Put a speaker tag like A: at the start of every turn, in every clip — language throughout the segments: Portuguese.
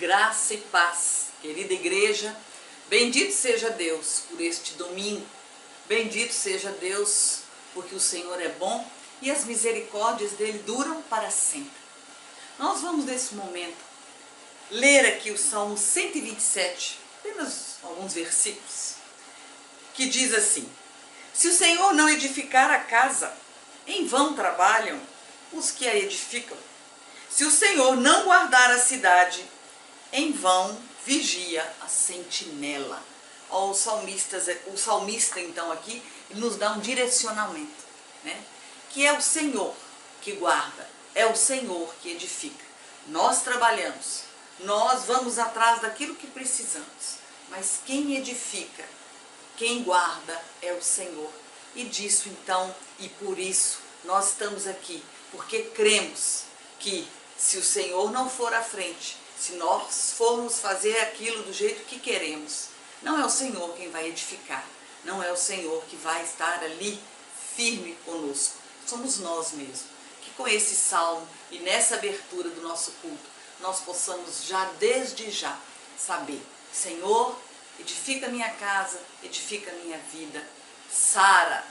A: Graça e paz, querida igreja, bendito seja Deus por este domingo, bendito seja Deus porque o Senhor é bom e as misericórdias dele duram para sempre. Nós vamos nesse momento ler aqui o Salmo 127, apenas alguns versículos, que diz assim: se o Senhor não edificar a casa, em vão trabalham os que a edificam. Se o Senhor não guardar a cidade, em vão vigia a sentinela. Ó, o salmista então aqui nos dá um direcionamento, né? Que é o Senhor que guarda, é o Senhor que edifica. Nós trabalhamos, nós vamos atrás daquilo que precisamos, mas quem edifica, quem guarda é o Senhor. E disso então, e por isso, nós estamos aqui, porque cremos que se o Senhor não for à frente, se nós formos fazer aquilo do jeito que queremos, não é o Senhor quem vai edificar, não é o Senhor que vai estar ali firme conosco, somos nós mesmos. Que com esse salmo e nessa abertura do nosso culto, nós possamos já desde já saber: Senhor, edifica minha casa, edifica minha vida, sara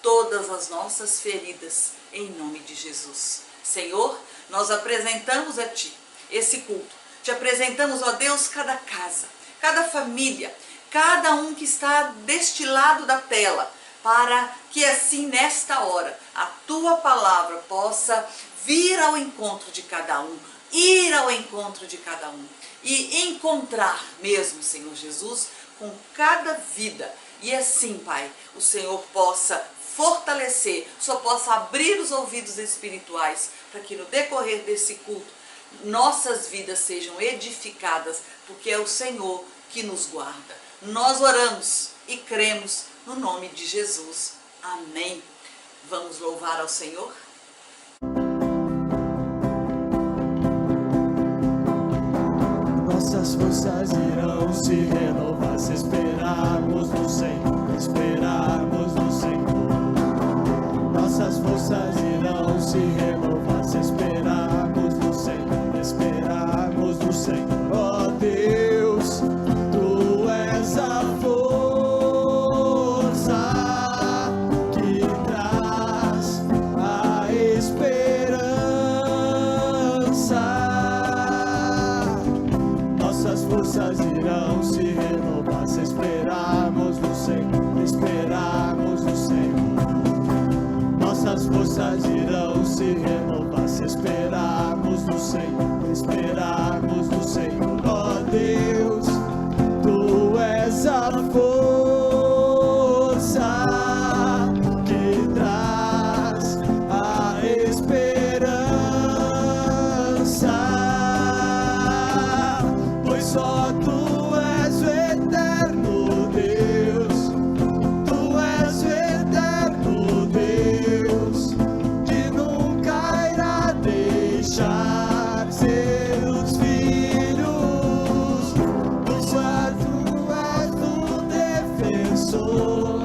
A: todas as nossas feridas em nome de Jesus. Senhor, nós apresentamos a Ti esse culto, Te apresentamos, ó Deus, cada casa, cada família, cada um que está deste lado da tela, para que assim nesta hora a Tua palavra possa vir ao encontro de cada um, ir ao encontro de cada um e encontrar mesmo, Senhor Jesus, com cada vida. E assim, Pai, o Senhor possa fortalecer, só possa abrir os ouvidos espirituais para que no decorrer desse culto nossas vidas sejam edificadas, porque é o Senhor que nos guarda. Nós oramos e cremos no nome de Jesus. Amém. Vamos louvar ao Senhor?
B: Nossas forças irão se renovar se esperarmos no Senhor, esperarmos no Senhor. Nossas forças irão se renovar se esperarmos no Senhor, esperarmos no Senhor. Ó Deus, Tu és a força que traz a esperança. Nossas forças irão se renovar se esperarmos no Senhor, esperarmos no Senhor. Nossas forças irão se renovar se esperarmos no Senhor, esperarmos no Senhor. Ó Deus, Tu és a força que traz a esperança, pois só Tu és o eterno Deus, Tu és o eterno Deus, que nunca irá deixar seus filhos, pois só Tu és o defensor,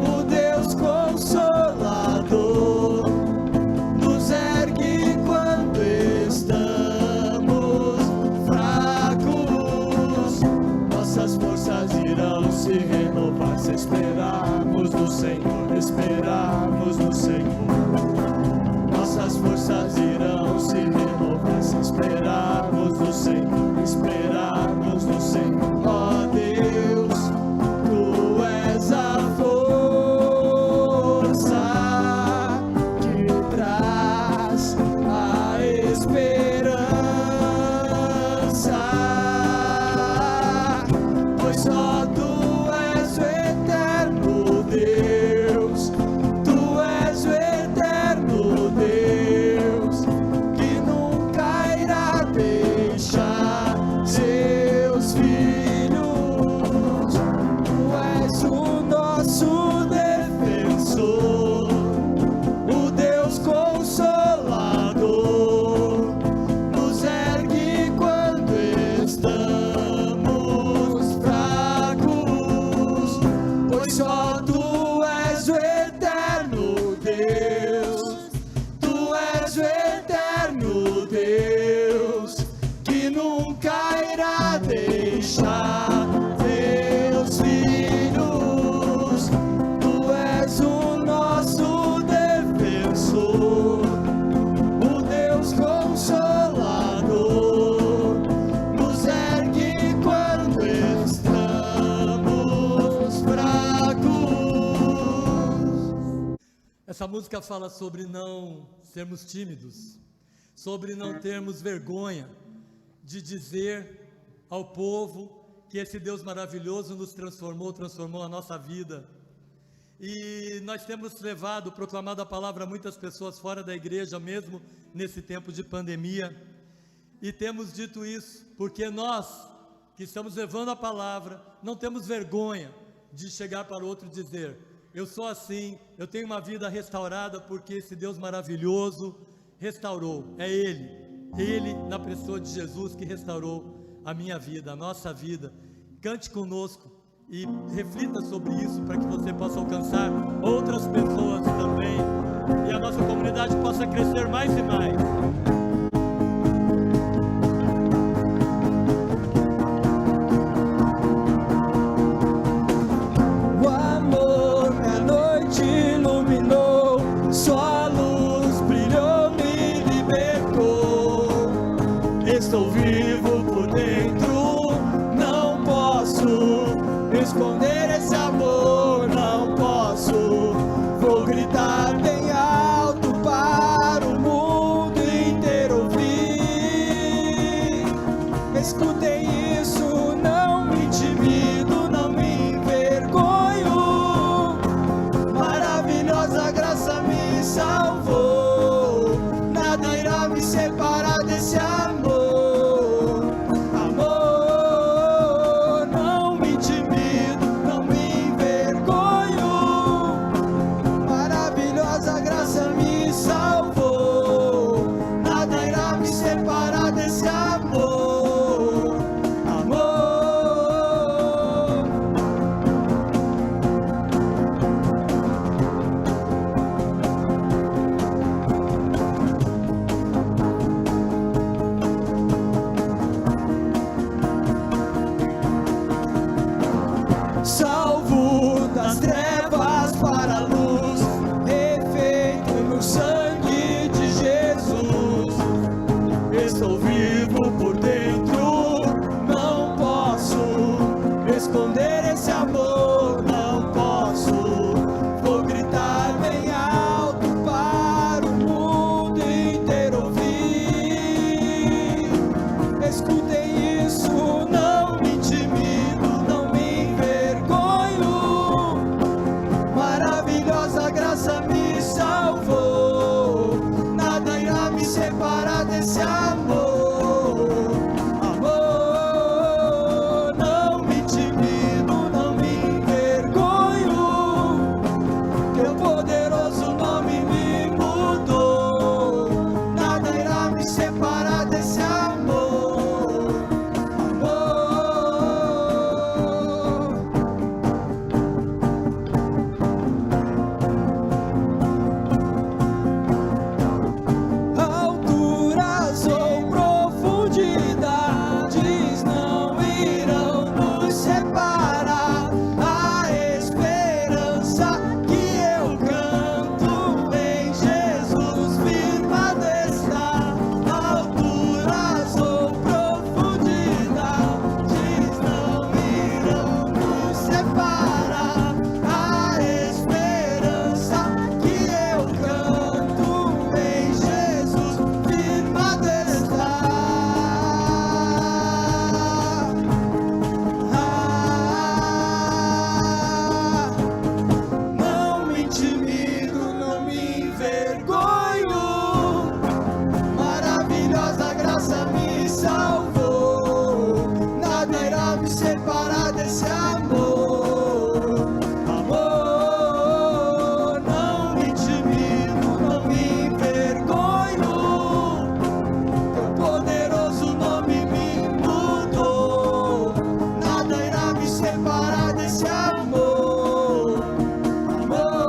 B: o Deus consolador, nos ergue quando estamos fracos. Nossas forças irão se renovar se esperarmos no Senhor, esperarmos no Senhor. Nossas forças irão se renovar se esperarmos no Senhor, esperarmos no Senhor. Ó Deus, Tu és a força que traz a esperança, pois só Tu és o eterno Deus, Tu
C: Essa música fala sobre não sermos tímidos, sobre não termos vergonha de dizer ao povo que esse Deus maravilhoso nos transformou a nossa vida. E nós temos levado, proclamado a palavra a muitas pessoas fora da igreja, mesmo nesse tempo de pandemia. E temos dito isso porque nós, que estamos levando a palavra, não temos vergonha de chegar para o outro e dizer: eu sou assim, eu tenho uma vida restaurada porque esse Deus maravilhoso restaurou. É Ele na pessoa de Jesus que restaurou a minha vida, a nossa vida. Cante conosco e reflita sobre isso para que você possa alcançar outras pessoas também e a nossa comunidade possa crescer mais e mais.
B: O amor na noite iluminou, sua luz brilhou, me libertou. Estou vivo por dentro, não posso esconder esse amor, não posso. Vou gritar bem alto para o mundo inteiro ouvir. Escutem isso, não me intimido, não me envergonho. Maravilhosa graça me salvou, nada irá me separar desse amor. Salvo das trevas para a luz, refeito no sangue de Jesus. Estou vivo por dentro, não posso esconder esse amor, não posso. Vou gritar bem alto para o mundo inteiro ouvir. Escutem isso, não me intimido, não me envergonho. Maravilhosa graça me salvou, nada irá me separar desse amor. Amor, não me intimido, não me envergonho. Teu poderoso nome me mudou, nada irá me separar desse amor. Amor. Alturas ou profundidades não irão nos separar. A esperança que eu canto em Jesus firmada está. Alturas ou profundidades não irão nos separar. A esperança que eu canto em Jesus firmada está. Não me intimido, não me envergonho. Maravilhosa graça me salvou, nada irá me separar desse amor. Amor, não me intimido, não me envergonho. Teu poderoso nome me mudou, nada irá me separar desse amor. Amor.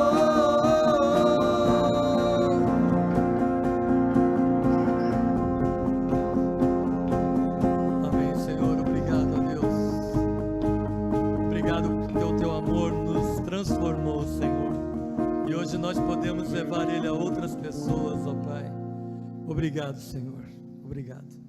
C: Amém, Senhor. Obrigado, a Deus. Obrigado porque o teu amor nos transformou, Senhor. E hoje nós podemos levar ele a outras pessoas, ó Pai. Obrigado, Senhor. Obrigado.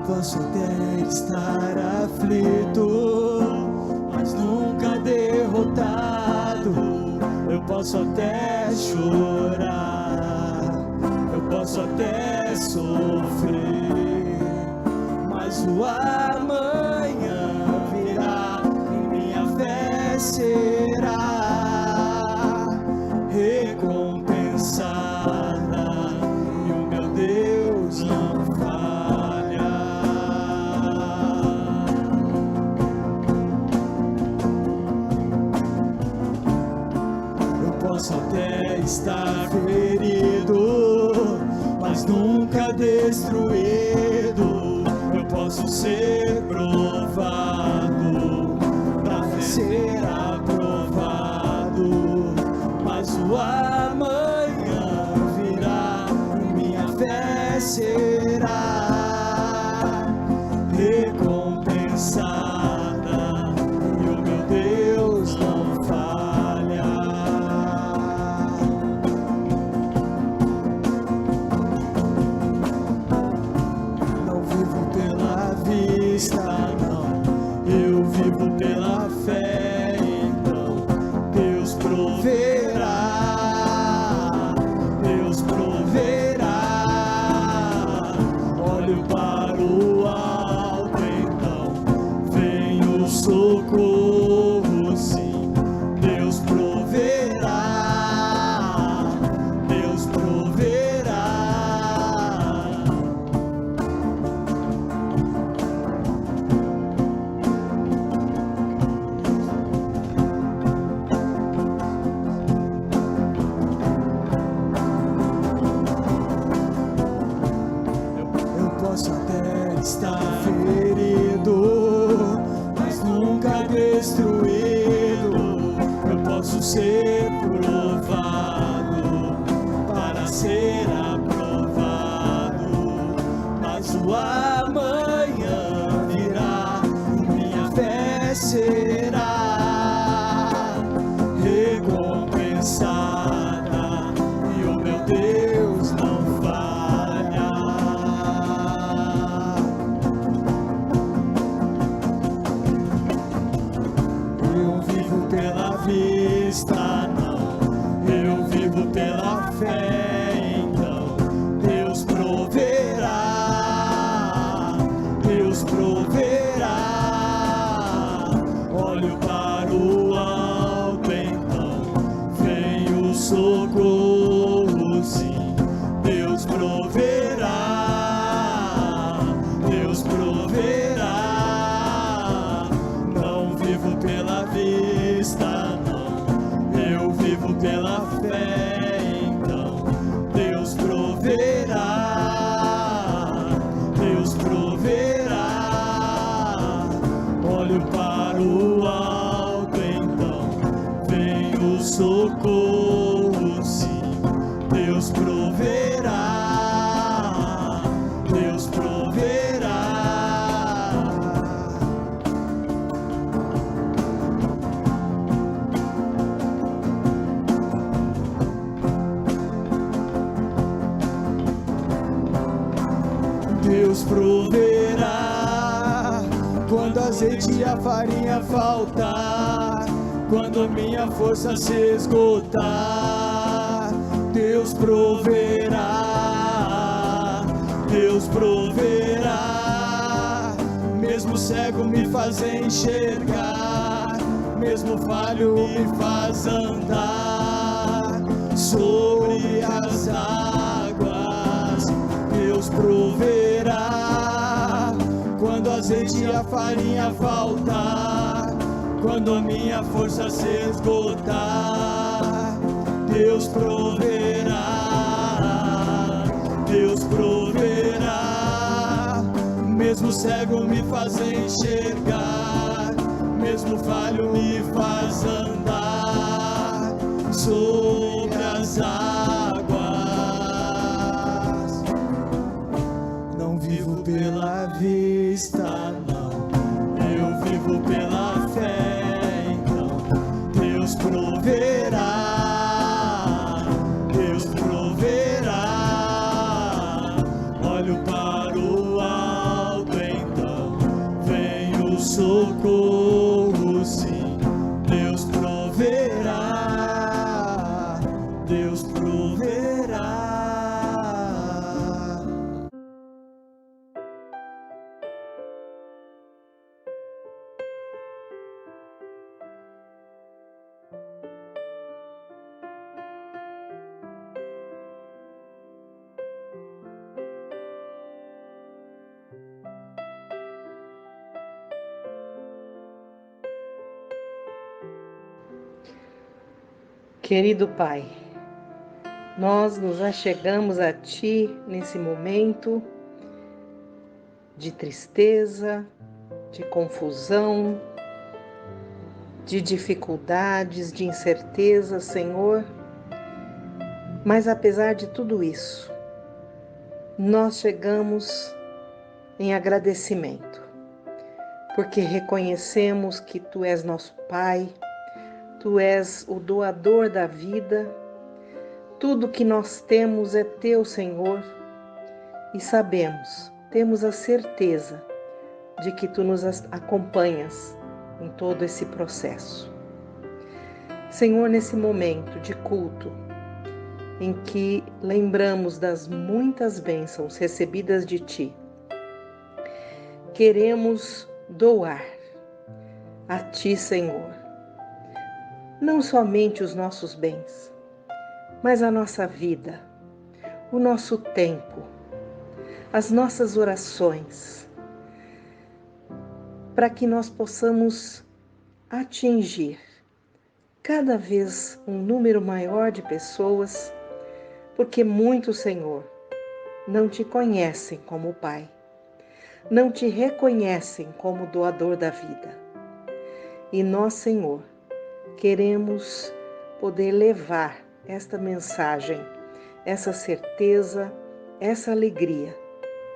B: posso até estar aflito, mas nunca derrotado. Eu posso até chorar, eu posso até sofrer, mas o amanhã virá e minha fé será recompensada e o meu Deus não falha. Eu posso até estar ferido, mas nunca destruído. Eu posso ser provado para ser aprovado, mas o amanhã virá e minha fé será recompensada e o meu Deus não falha. Não vivo pela vista, não, eu vivo pela fé. Então Deus proverá, Deus proverá. Olho para o alto, então vem o socorro, sim. Deus proverá, Deus proverá. Eu posso até estar ferido, mas nunca destruído. Eu posso ser provado para ser aprovado, mas o amanhã virá e minha fé será recompensada e o meu Deus não falha. Eu vivo pela vista, não, eu vivo pela fé. Então Deus proverá, Deus proverá. Olho para o alto, então vem o socorro, sim. Deus proverá, Deus proverá. Não vivo pela vista, não, eu vivo pela fé. Então Deus proverá, Deus proverá. Olho para o alto, então vem o socorro, sim. Deus proverá, Deus proverá. Deus proverá quando azeite e a farinha faltar, quando a minha força se esgotar. Deus proverá, Deus proverá. Mesmo cego me faz enxergar, mesmo falho me faz andar sobre as águas. Deus proverá quando azeite e a farinha faltar, quando a minha força se esgotar. Deus proverá, Deus proverá. Mesmo cego me faz enxergar, mesmo falho me faz andar sobre as águas. Não vivo pela vista, não, eu vivo pela fé. Então Deus proverá, Deus proverá. Olho para o alto, socorro, sim, Deus proverá, Deus proverá.
D: Querido Pai, nós nos achegamos a Ti nesse momento de tristeza, de confusão, de dificuldades, de incerteza, Senhor. Mas apesar de tudo isso, nós chegamos em agradecimento, porque reconhecemos que Tu és nosso Pai, Tu és o doador da vida, tudo que nós temos é Teu, Senhor, e sabemos, temos a certeza de que Tu nos acompanhas em todo esse processo. Senhor, nesse momento de culto, em que lembramos das muitas bênçãos recebidas de Ti, queremos doar a Ti, Senhor, não somente os nossos bens, mas a nossa vida, o nosso tempo, as nossas orações, para que nós possamos atingir cada vez um número maior de pessoas, porque muitos, Senhor, não Te conhecem como Pai, não Te reconhecem como doador da vida. E nós, Senhor, queremos poder levar esta mensagem, essa certeza, essa alegria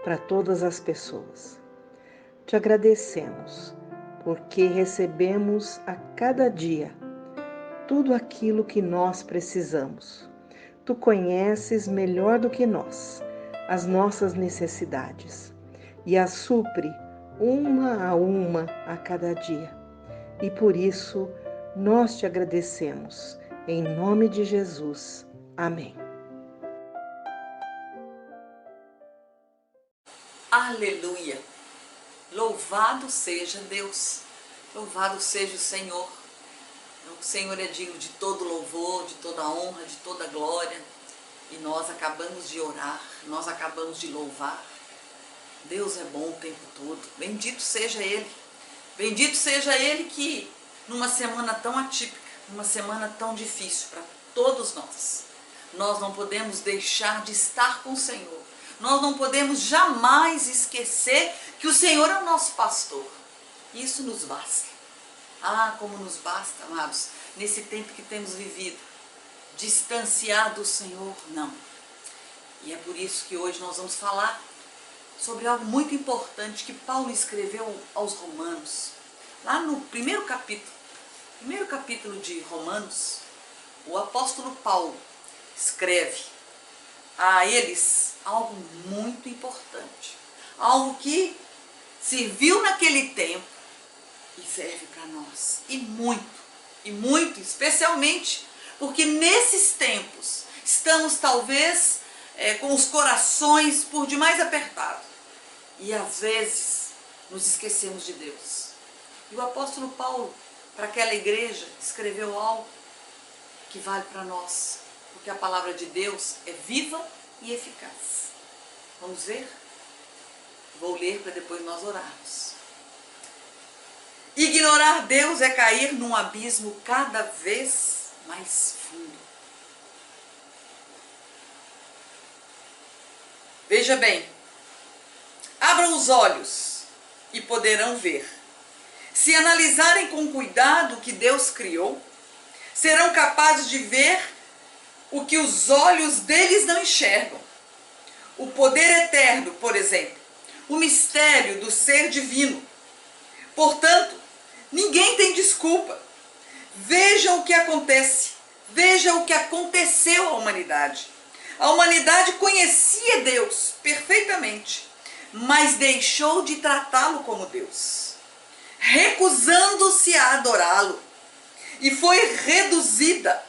D: para todas as pessoas. Te agradecemos, porque recebemos a cada dia tudo aquilo que nós precisamos. Tu conheces melhor do que nós as nossas necessidades e as supre uma a cada dia. E por isso, nós Te agradecemos, em nome de Jesus. Amém.
A: Aleluia! Louvado seja Deus, louvado seja o Senhor. O Senhor é digno de todo louvor, de toda honra, de toda glória. E nós acabamos de orar, nós acabamos de louvar. Deus é bom o tempo todo, bendito seja Ele. Bendito seja Ele que numa semana tão atípica, numa semana tão difícil para todos nós não podemos deixar de estar com o Senhor. Nós não podemos jamais esquecer que o Senhor é o nosso pastor. Isso nos basta. Ah, como nos basta, amados, nesse tempo que temos vivido. Distanciar do Senhor, não. E é por isso que hoje nós vamos falar sobre algo muito importante que Paulo escreveu aos Romanos. Lá no primeiro capítulo de Romanos, o apóstolo Paulo escreve a eles algo muito importante, algo que serviu naquele tempo e serve para nós, e muito, especialmente porque nesses tempos estamos talvez com os corações por demais apertados e às vezes nos esquecemos de Deus. E o apóstolo Paulo, para aquela igreja, escreveu algo que vale para nós, porque a palavra de Deus é viva e eficaz. Vamos ver? Vou ler para depois nós orarmos. Ignorar Deus é cair num abismo cada vez mais fundo. Veja bem, abram os olhos e poderão ver. Se analisarem com cuidado o que Deus criou, serão capazes de ver o que os olhos deles não enxergam. O poder eterno, por exemplo, o mistério do ser divino. Portanto, ninguém tem desculpa. Vejam o que acontece, vejam o que aconteceu à humanidade. A humanidade conhecia Deus perfeitamente, mas deixou de tratá-lo como Deus. recusando-se a adorá-lo, e foi reduzida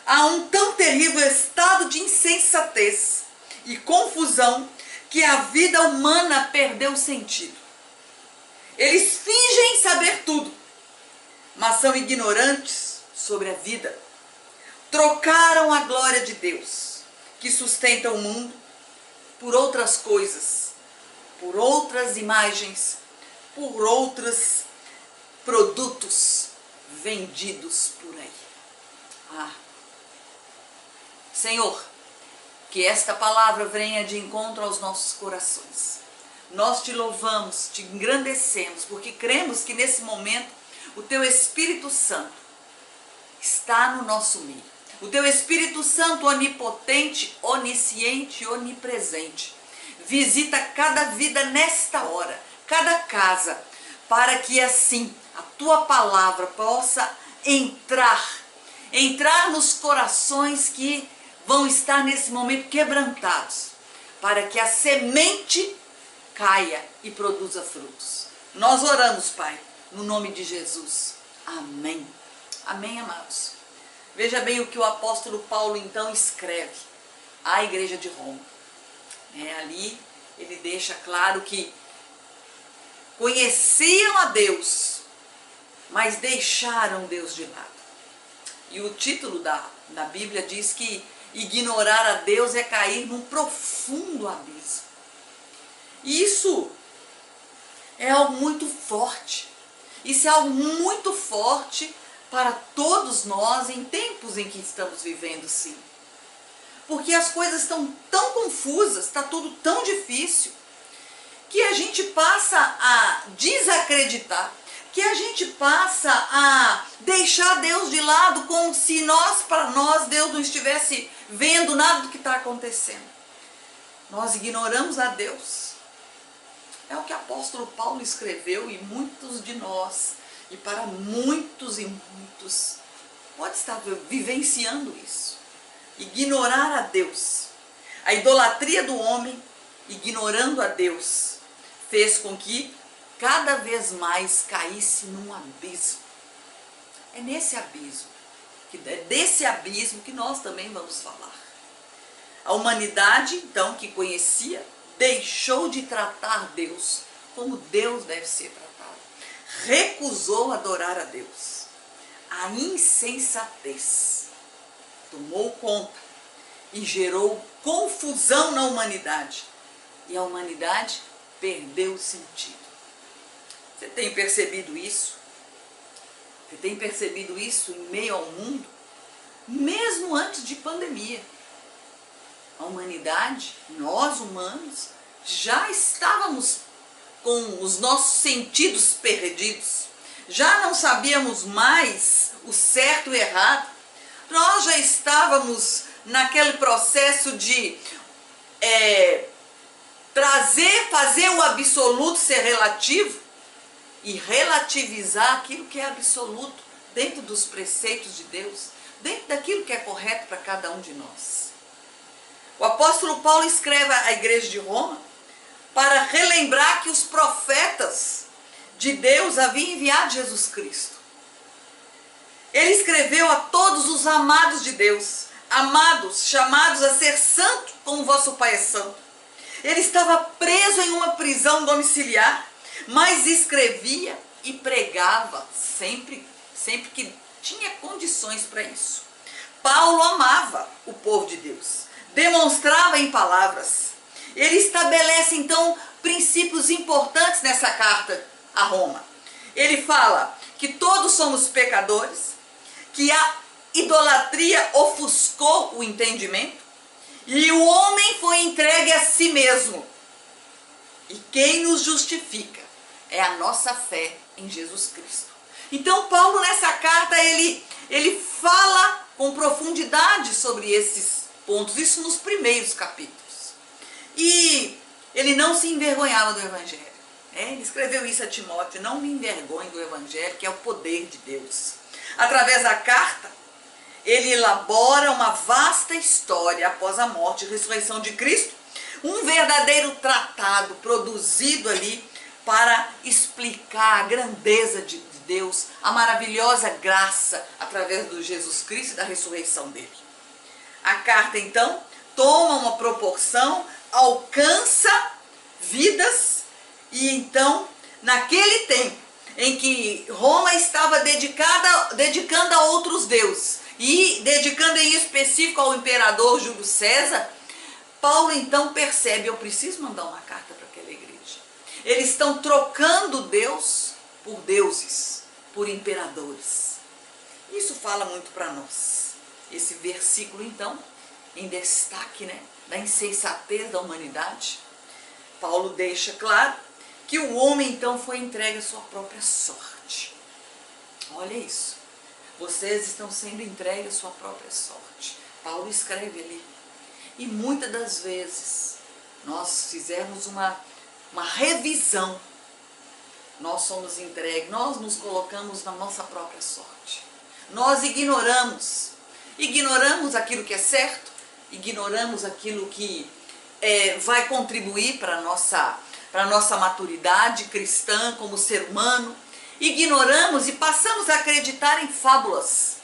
A: a um tão terrível estado de insensatez e confusão que a vida humana perdeu sentido. Eles fingem saber tudo, mas são ignorantes sobre a vida. Trocaram a glória de Deus, que sustenta o mundo, por outras coisas, por outras imagens, por outros produtos vendidos por aí. Senhor, que esta palavra venha de encontro aos nossos corações. Nós te louvamos, te engrandecemos, porque cremos que nesse momento o teu Espírito Santo está no nosso meio. O teu Espírito Santo onipotente, onisciente, onipresente, visita cada vida nesta hora, cada casa, para que assim a tua palavra possa entrar nos corações que vão estar nesse momento quebrantados, para que a semente caia e produza frutos. Nós oramos, Pai, no nome de Jesus. Amém. Amém, amados. Veja bem o que o apóstolo Paulo então escreve à igreja de Roma. Ali ele deixa claro que conheciam a Deus, mas deixaram Deus de lado. E o título da Bíblia diz que ignorar a Deus é cair num profundo abismo. E isso é algo muito forte. Isso é algo muito forte para todos nós em tempos em que estamos vivendo, sim. Porque as coisas estão tão confusas, está tudo tão difícil, que a gente passa a desacreditar, que a gente passa a deixar Deus de lado, como se para nós, Deus não estivesse vendo nada do que está acontecendo. Nós ignoramos a Deus. É o que o apóstolo Paulo escreveu, e muitos de nós, e para muitos e muitos, pode estar vivenciando isso. Ignorar a Deus. A idolatria do homem, ignorando a Deus, fez com que cada vez mais caísse num abismo. É nesse abismo, desse abismo que nós também vamos falar. A humanidade, então, que conhecia, deixou de tratar Deus como Deus deve ser tratado. Recusou adorar a Deus. A insensatez tomou conta e gerou confusão na humanidade. E a humanidade perdeu o sentido. Você tem percebido isso? Você tem percebido isso em meio ao mundo? Mesmo antes de pandemia. A humanidade, nós humanos, já estávamos com os nossos sentidos perdidos. Já não sabíamos mais o certo e o errado. Nós já estávamos naquele processo de fazer o absoluto ser relativo e relativizar aquilo que é absoluto dentro dos preceitos de Deus, dentro daquilo que é correto para cada um de nós. O apóstolo Paulo escreve à igreja de Roma para relembrar que os profetas de Deus haviam enviado Jesus Cristo. Ele escreveu a todos os amados de Deus, amados, chamados a ser santo como vosso Pai é santo. Ele estava preso em uma prisão domiciliar, mas escrevia e pregava sempre que tinha condições para isso. Paulo amava o povo de Deus, demonstrava em palavras. Ele estabelece então princípios importantes nessa carta a Roma. Ele fala que todos somos pecadores, que a idolatria ofuscou o entendimento e o homem foi entregue a si mesmo. E quem nos justifica é a nossa fé em Jesus Cristo. Então Paulo nessa carta ele fala com profundidade sobre esses pontos, isso nos primeiros capítulos. E ele não se envergonhava do Evangelho. Ele escreveu isso a Timóteo: não me envergonhe do Evangelho, que é o poder de Deus. Através da carta, ele elabora uma vasta história após a morte e ressurreição de Cristo, um verdadeiro tratado produzido ali para explicar a grandeza de Deus, a maravilhosa graça através do Jesus Cristo e da ressurreição dele. A carta, então, toma uma proporção, alcança vidas, e então, naquele tempo em que Roma estava dedicando a outros deuses, e dedicando em específico ao imperador Júlio César, Paulo então percebe, eu preciso mandar uma carta para aquela igreja. Eles estão trocando Deus por deuses, por imperadores. Isso fala muito para nós. Esse versículo então, em destaque, né, da insensatez da humanidade, Paulo deixa claro que o homem então foi entregue à sua própria sorte. Olha isso. Vocês estão sendo entregues à sua própria sorte. Paulo escreve ali. E muitas das vezes nós fizemos uma revisão. Nós somos entregues, nós nos colocamos na nossa própria sorte. Nós ignoramos aquilo que é certo, ignoramos aquilo que vai contribuir para a nossa maturidade cristã como ser humano. Ignoramos e passamos a acreditar em fábulas.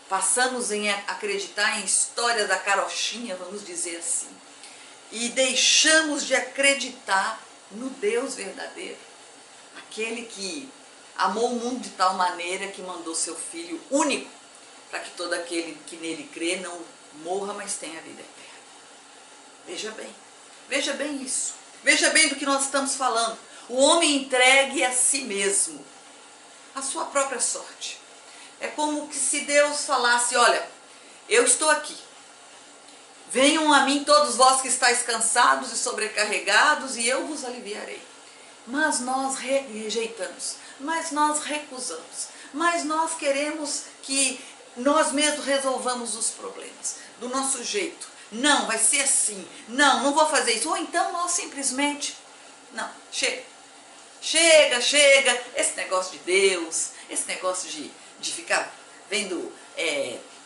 A: Passamos a acreditar em histórias da carochinha, vamos dizer assim. E deixamos de acreditar no Deus verdadeiro. Aquele que amou o mundo de tal maneira que mandou seu Filho único, para que todo aquele que nele crê não morra, mas tenha vida eterna. Veja bem isso. Veja bem do que nós estamos falando. O homem entregue a si mesmo, a sua própria sorte. É como que se Deus falasse, olha, eu estou aqui. Venham a mim todos vós que estáis cansados e sobrecarregados, e eu vos aliviarei. Mas nós rejeitamos, mas nós recusamos, mas nós queremos que nós mesmos resolvamos os problemas do nosso jeito. Não, vai ser assim. Não, não vou fazer isso. Ou então nós simplesmente, não, chega. Chega, esse negócio de Deus, esse negócio de ficar vendo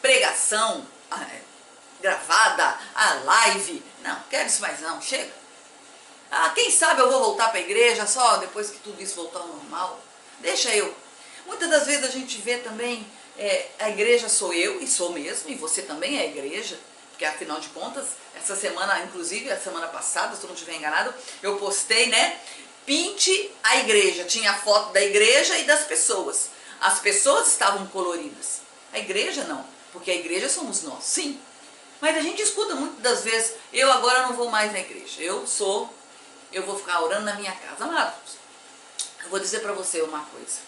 A: pregação gravada, a live, não, quero isso mais não, chega. Quem sabe eu vou voltar para a igreja só depois que tudo isso voltar ao normal. Deixa eu. Muitas das vezes a gente vê também, a igreja sou eu, e sou mesmo, e você também é a igreja, porque afinal de contas, essa semana, inclusive a semana passada, se eu não estiver enganado, eu postei, né, pinte a igreja, tinha a foto da igreja e das pessoas. As pessoas estavam coloridas, a igreja não, porque a igreja somos nós, sim. Mas a gente escuta muitas das vezes, eu agora não vou mais na igreja, eu vou ficar orando na minha casa. Amados, eu vou dizer para você uma coisa.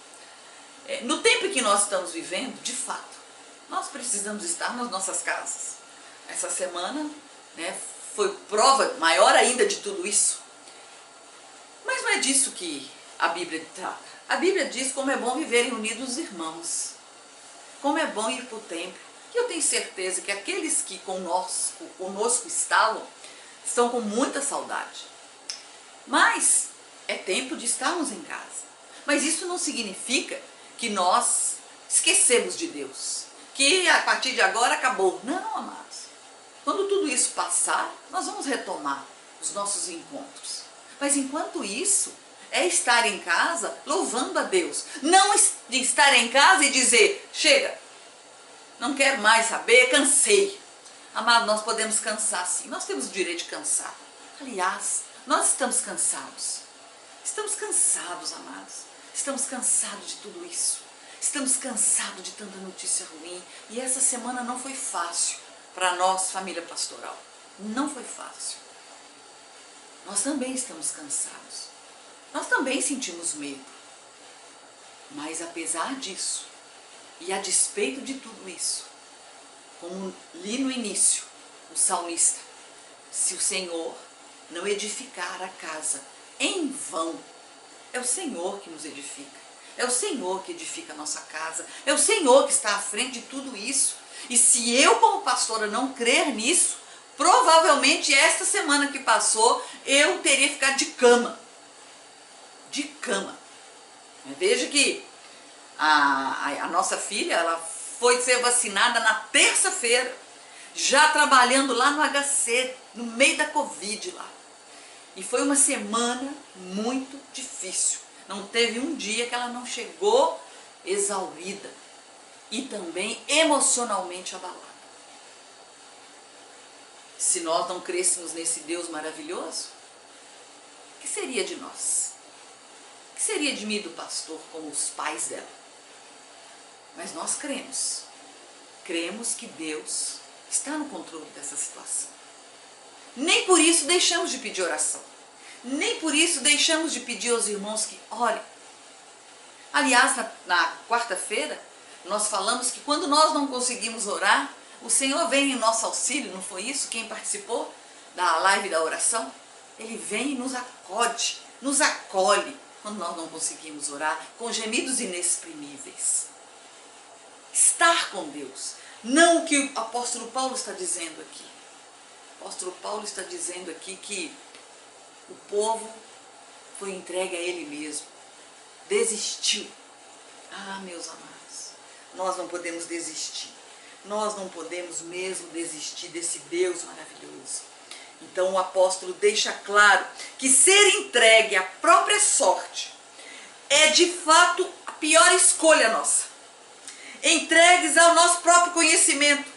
A: No tempo que nós estamos vivendo, de fato, nós precisamos estar nas nossas casas. Essa semana, né, foi prova maior ainda de tudo isso. Mas não é disso que a Bíblia trata. A Bíblia diz como é bom viverem unidos os irmãos. Como é bom ir para o templo. E eu tenho certeza que aqueles que conosco estão com muita saudade. Mas é tempo de estarmos em casa. Mas isso não significa que nós esquecemos de Deus. Que a partir de agora acabou. Não, amados. Quando tudo isso passar, nós vamos retomar os nossos encontros. Mas enquanto isso, é estar em casa louvando a Deus. Não estar em casa e dizer, chega, não quero mais saber, cansei. Amado, nós podemos cansar sim, nós temos o direito de cansar. Aliás, nós estamos cansados. Estamos cansados, amados. Estamos cansados de tudo isso. Estamos cansados de tanta notícia ruim. E essa semana não foi fácil para nós, família pastoral. Não foi fácil. Nós também estamos cansados. Nós também sentimos medo. Mas apesar disso, e a despeito de tudo isso, como li no início, o salmista, se o Senhor não edificar a casa, em vão, é o Senhor que nos edifica. É o Senhor que edifica a nossa casa. É o Senhor que está à frente de tudo isso. E se eu, como pastora, não crer nisso, provavelmente esta semana que passou, eu teria ficado de cama. De cama. Veja que a nossa filha, ela foi ser vacinada na terça-feira, já trabalhando lá no HC, no meio da Covid lá. E foi uma semana muito difícil. Não teve um dia que ela não chegou exaurida e também emocionalmente abalada. Se nós não crêssemos nesse Deus maravilhoso, o que seria de nós? O que seria de mim e do pastor como os pais dela? Mas nós cremos. Cremos que Deus está no controle dessa situação. Nem por isso deixamos de pedir oração. Nem por isso deixamos de pedir aos irmãos que orem. Aliás, na quarta-feira, nós falamos que quando nós não conseguimos orar, o Senhor vem em nosso auxílio, não foi isso? Quem participou da live da oração? Ele vem e nos acolhe quando nós não conseguimos orar, com gemidos inexprimíveis. Estar com Deus, não o que o apóstolo Paulo está dizendo aqui. O apóstolo Paulo está dizendo aqui que o povo foi entregue a ele mesmo, desistiu. Ah, meus amados, nós não podemos desistir. Nós não podemos mesmo desistir desse Deus maravilhoso. Então o apóstolo deixa claro que ser entregue à própria sorte é de fato a pior escolha nossa. Entregues ao nosso próprio conhecimento.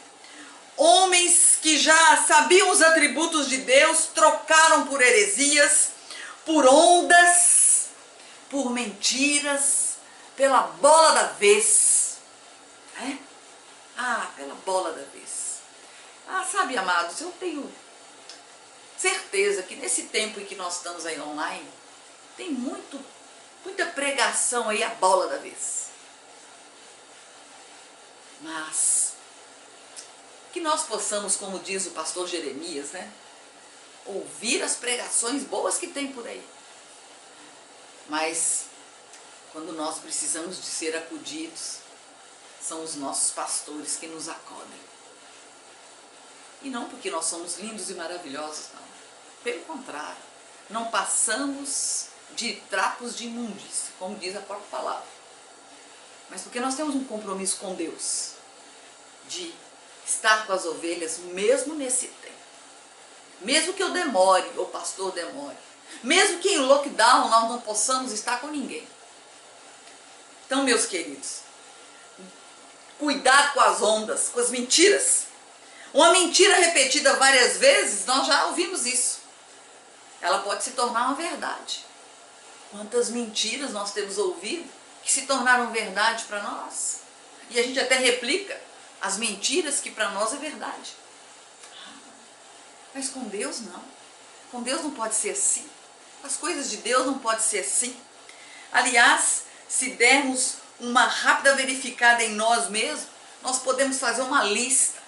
A: Homens que já sabiam os atributos de Deus trocaram por heresias, por ondas, por mentiras, pela bola da vez. Pela bola da vez. Sabe, amados, eu tenho certeza que nesse tempo em que nós estamos aí online, tem muita pregação aí a bola da vez. Mas que nós possamos, como diz o pastor Jeremias, ouvir as pregações boas que tem por aí. Mas quando nós precisamos de ser acudidos, são os nossos pastores que nos acodem. E não porque nós somos lindos e maravilhosos, não. Pelo contrário, não passamos de trapos de imundície, como diz a própria palavra. Mas porque nós temos um compromisso com Deus, de estar com as ovelhas mesmo nesse tempo. Mesmo que eu demore, ou o pastor demore. Mesmo que em lockdown nós não possamos estar com ninguém. Então, meus queridos, cuidado com as ondas, com as mentiras. Uma mentira repetida várias vezes, nós já ouvimos isso. Ela pode se tornar uma verdade. Quantas mentiras nós temos ouvido que se tornaram verdade para nós. E a gente até replica as mentiras que para nós é verdade. Mas com Deus não. Com Deus não pode ser assim. As coisas de Deus não podem ser assim. Aliás, se dermos uma rápida verificada em nós mesmos, nós podemos fazer uma lista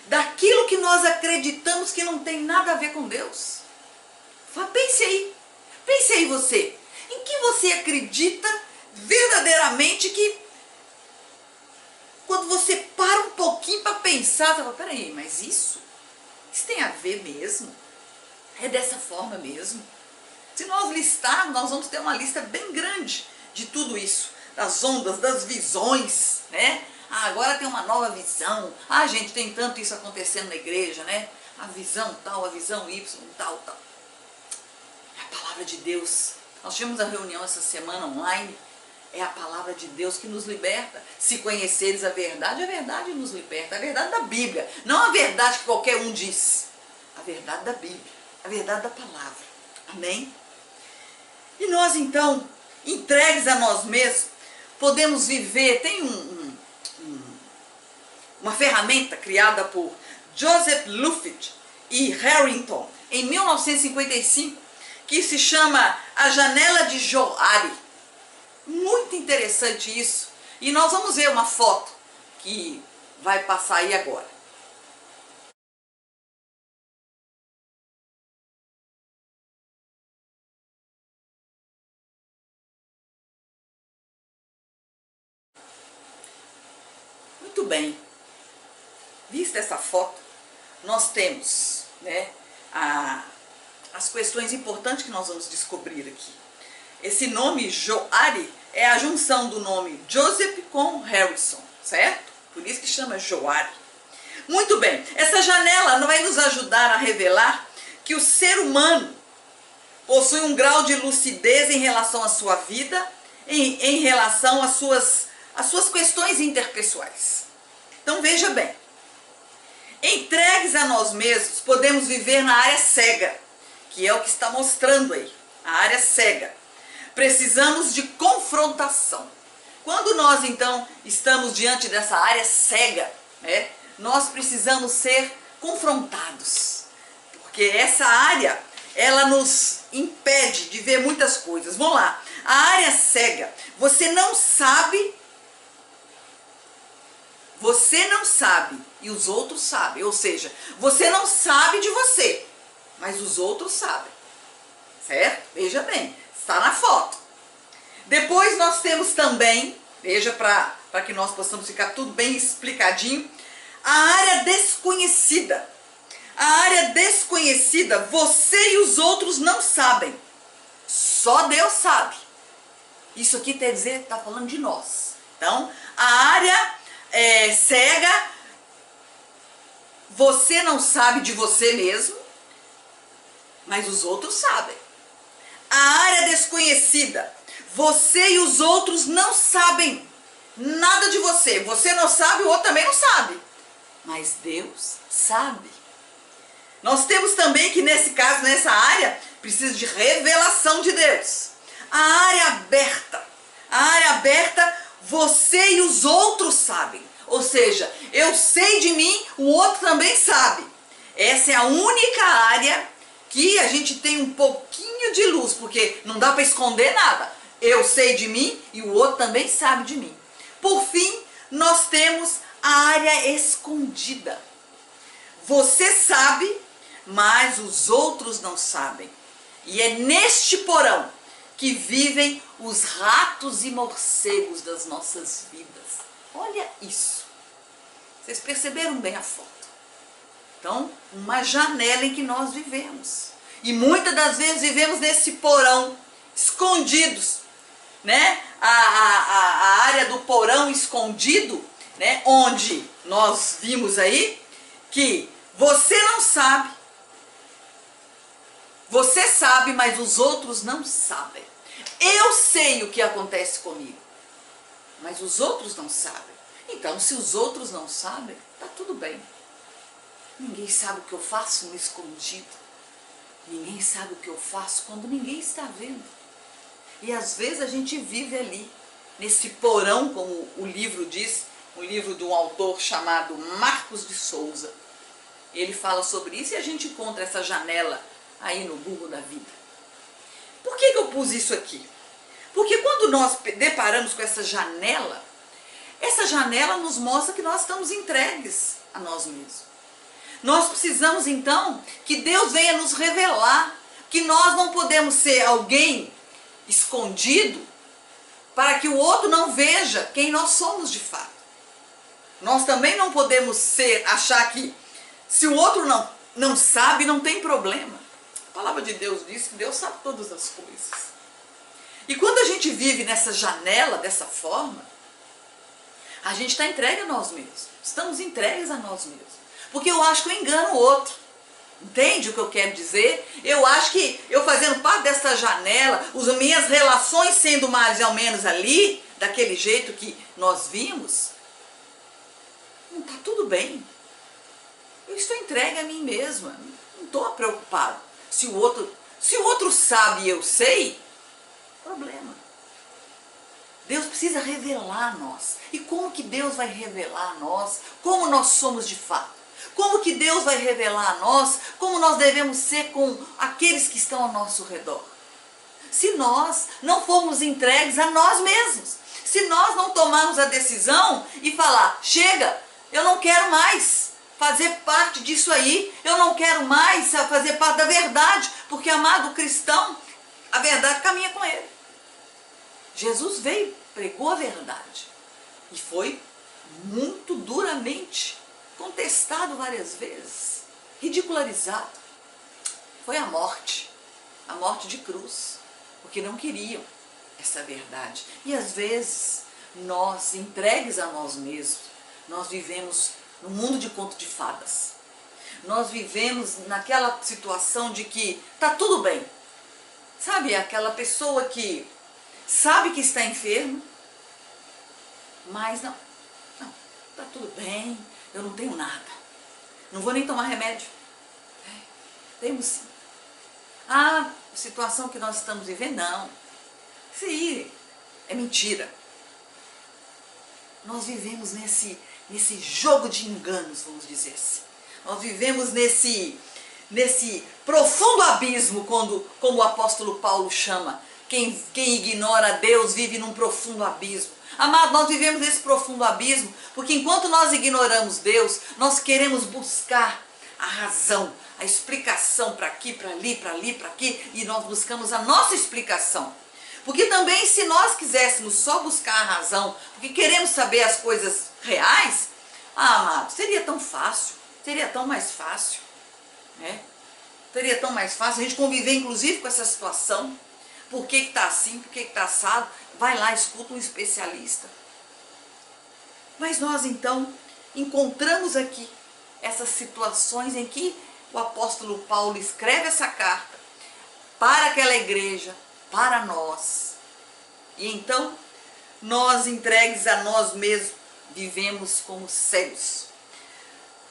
A: daquilo que nós acreditamos que não tem nada a ver com Deus. Pense aí você, em que você acredita verdadeiramente que quando você para um pouquinho para pensar, você fala, peraí, mas isso tem a ver mesmo? É dessa forma mesmo? Se nós listarmos, nós vamos ter uma lista bem grande de tudo isso, das ondas, das visões, agora tem uma nova visão. Gente, tem tanto isso acontecendo na igreja, A visão tal, a visão Y, tal. É a palavra de Deus. Nós tivemos a reunião essa semana online. É a palavra de Deus que nos liberta. Se conheceres a verdade nos liberta. A verdade da Bíblia, não a verdade que qualquer um diz. A verdade da Bíblia, a verdade da palavra. Amém? E nós então, entregues a nós mesmos, podemos viver. Tem uma ferramenta criada por Joseph Luffit e Harrington em 1955, que se chama A Janela de Johari. Muito interessante isso. E nós vamos ver uma foto que vai passar aí agora. Muito bem. Vista essa foto, nós temos as questões importantes que nós vamos descobrir aqui. Esse nome Johari é a junção do nome Joseph com Harrison, certo? Por isso que chama Johari. Muito bem, essa janela vai nos ajudar a revelar que o ser humano possui um grau de lucidez em relação à sua vida, em relação às suas questões interpessoais. Então veja bem, entregues a nós mesmos, podemos viver na área cega, que é o que está mostrando aí, a área cega. Precisamos de confrontação. Quando nós então estamos diante dessa área cega, né, nós precisamos ser confrontados, porque essa área, ela nos impede de ver muitas coisas. Vamos lá, a área cega, você não sabe e os outros sabem, ou seja, você não sabe de você, mas os outros sabem, certo? Veja bem, está na foto. Depois nós temos também, veja, para que nós possamos ficar tudo bem explicadinho, a área desconhecida. A área desconhecida, você e os outros não sabem, só Deus sabe. Isso aqui quer dizer, está falando de nós. Então, a área cega, você não sabe de você mesmo, mas os outros sabem. A área desconhecida, você e os outros não sabem nada de você. Você não sabe, o outro também não sabe, mas Deus sabe. Nós temos também que nesse caso, nessa área, precisa de revelação de Deus. A área aberta, você e os outros sabem. Ou seja, eu sei de mim, o outro também sabe. Essa é a única área que a gente tem um pouquinho de luz, porque não dá para esconder nada. Eu sei de mim e o outro também sabe de mim. Por fim, nós temos a área escondida. Você sabe, mas os outros não sabem. E é neste porão que vivem os ratos e morcegos das nossas vidas. Olha isso. Vocês perceberam bem a foto? Então, uma janela em que nós vivemos. E muitas das vezes vivemos nesse porão, escondidos, né? A área do porão escondido, né? Onde nós vimos aí que você não sabe, você sabe, mas os outros não sabem. Eu sei o que acontece comigo, mas os outros não sabem. Então, se os outros não sabem, tá tudo bem. Ninguém sabe o que eu faço no escondido. Ninguém sabe o que eu faço quando ninguém está vendo. E às vezes a gente vive ali, nesse porão, como o livro diz, um livro de um autor chamado Marcos de Souza. Ele fala sobre isso e a gente encontra essa janela aí no Google da vida. Por que eu pus isso aqui? Porque quando nós deparamos com essa janela nos mostra que nós estamos entregues a nós mesmos. Nós precisamos então que Deus venha nos revelar que nós não podemos ser alguém escondido para que o outro não veja quem nós somos de fato. Nós também não podemos achar que se o outro não sabe, não tem problema. A palavra de Deus diz que Deus sabe todas as coisas. E quando a gente vive nessa janela, dessa forma, a gente está entregue a nós mesmos. Estamos entregues a nós mesmos. Porque eu acho que eu engano o outro. Entende o que eu quero dizer? Eu acho que eu fazendo parte dessa janela, as minhas relações sendo mais ou menos ali, daquele jeito que nós vimos, não está tudo bem. Eu estou entregue a mim mesma. Não estou preocupado. Se o outro sabe e eu sei, problema. Deus precisa revelar a nós. E como que Deus vai revelar a nós como nós somos de fato? Como que Deus vai revelar a nós como nós devemos ser com aqueles que estão ao nosso redor? Se nós não formos entregues a nós mesmos. Se nós não tomarmos a decisão e falar, chega, eu não quero mais fazer parte disso aí, eu não quero mais fazer parte da verdade, porque, amado cristão, a verdade caminha com ele. Jesus veio, pregou a verdade e foi muito duramente contestado várias vezes, ridicularizado. Foi a morte de cruz, porque não queriam essa verdade. E às vezes, nós, entregues a nós mesmos, nós vivemos no mundo de conto de fadas. Nós vivemos naquela situação de que tá tudo bem. sabe, aquela pessoa que sabe que está enfermo, mas não, tá tudo bem, eu não tenho nada, não vou nem tomar remédio. Temos sim. A situação que nós estamos vivendo, não. Isso aí é mentira. Nós vivemos nesse jogo de enganos, vamos dizer assim. Nós vivemos nesse profundo abismo, como o apóstolo Paulo chama. Quem ignora Deus vive num profundo abismo. Amado, nós vivemos nesse profundo abismo, porque enquanto nós ignoramos Deus, nós queremos buscar a razão, a explicação para aqui, para ali, para aqui, e nós buscamos a nossa explicação. Porque também se nós quiséssemos só buscar a razão, porque queremos saber as coisas reais, amado, seria tão fácil, seria tão mais fácil, né? Seria tão mais fácil a gente conviver inclusive com essa situação. Por que está assim, por que está assado? Vai lá, escuta um especialista. Mas nós então encontramos aqui essas situações em que o apóstolo Paulo escreve essa carta para aquela igreja, para nós. E então, nós entregues a nós mesmos, vivemos como cegos.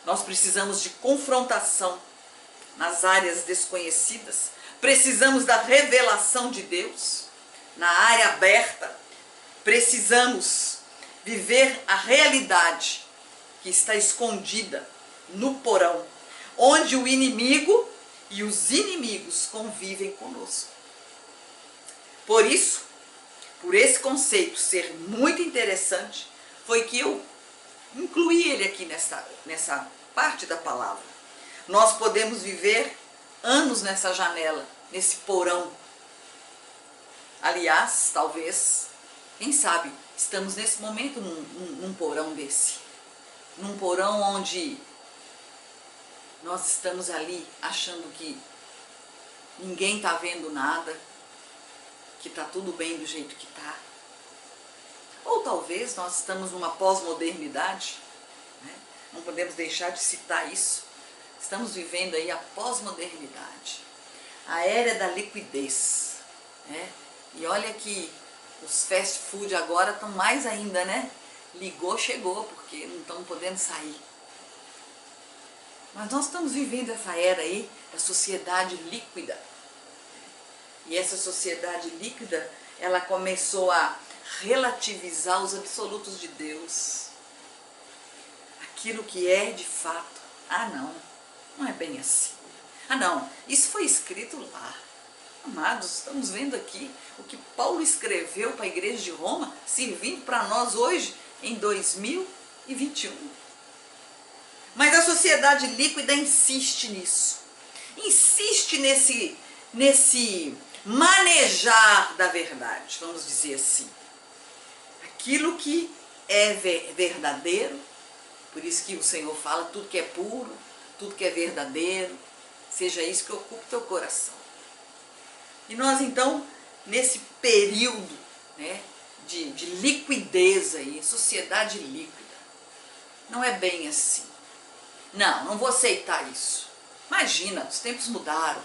A: Nós precisamos de confrontação nas áreas desconhecidas. Precisamos da revelação de Deus na área aberta. Precisamos viver a realidade que está escondida no porão, onde o inimigo e os inimigos convivem conosco. Por isso, por esse conceito ser muito interessante, foi que eu incluí ele aqui nessa parte da palavra. Nós podemos viver anos nessa janela, nesse porão. Aliás, talvez, quem sabe, estamos nesse momento num porão desse. Num porão onde nós estamos ali achando que ninguém está vendo nada, que está tudo bem do jeito que está. Ou talvez nós estamos numa pós-modernidade, né? Não podemos deixar de citar isso. Estamos vivendo aí a pós-modernidade, a era da liquidez, né? E olha que os fast food agora estão mais ainda, né? Ligou, chegou, porque não estão podendo sair. Mas nós estamos vivendo essa era aí da sociedade líquida. E essa sociedade líquida, ela começou a relativizar os absolutos de Deus. Aquilo que é de fato. Não é bem assim. Não, isso foi escrito lá. Amados, estamos vendo aqui o que Paulo escreveu para a igreja de Roma, servindo para nós hoje em 2021. Mas a sociedade líquida insiste nisso. Insiste nesse manejar da verdade, vamos dizer assim. Aquilo que é verdadeiro, por isso que o Senhor fala, tudo que é puro, tudo que é verdadeiro, seja isso que ocupe teu coração. E nós então, nesse período, né, de liquidez aí, sociedade líquida, não é bem assim. Não vou aceitar isso. Imagina, os tempos mudaram.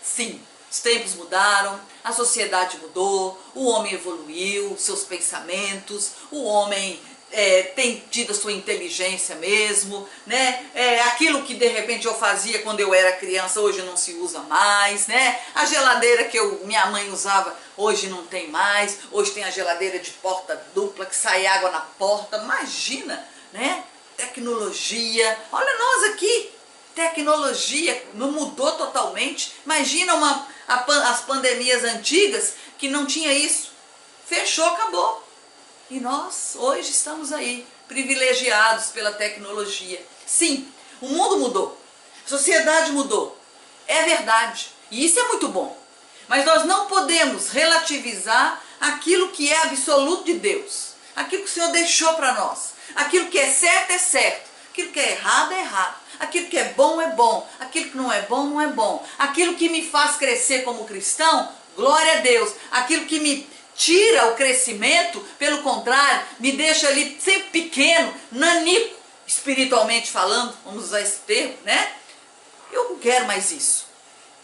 A: Sim, os tempos mudaram, a sociedade mudou, o homem evoluiu, seus pensamentos, o homem tem tido a sua inteligência mesmo, né? Aquilo que de repente eu fazia quando eu era criança, hoje não se usa mais, né? A geladeira que minha mãe usava, hoje não tem mais, hoje tem a geladeira de porta dupla, que sai água na porta, imagina, né? Tecnologia, olha nós aqui, tecnologia não mudou totalmente. Imagina as pandemias antigas que não tinha isso, fechou, acabou. E nós hoje estamos aí, privilegiados pela tecnologia. Sim, o mundo mudou, a sociedade mudou, é verdade, e isso é muito bom. Mas nós não podemos relativizar aquilo que é absoluto de Deus, aquilo que o Senhor deixou para nós. Aquilo que é certo, aquilo que é errado, aquilo que é bom, aquilo que não é bom, aquilo que me faz crescer como cristão, glória a Deus, aquilo que me tira o crescimento, pelo contrário, me deixa ali sempre pequeno, nanico, espiritualmente falando, vamos usar esse termo, né? Eu não quero mais isso.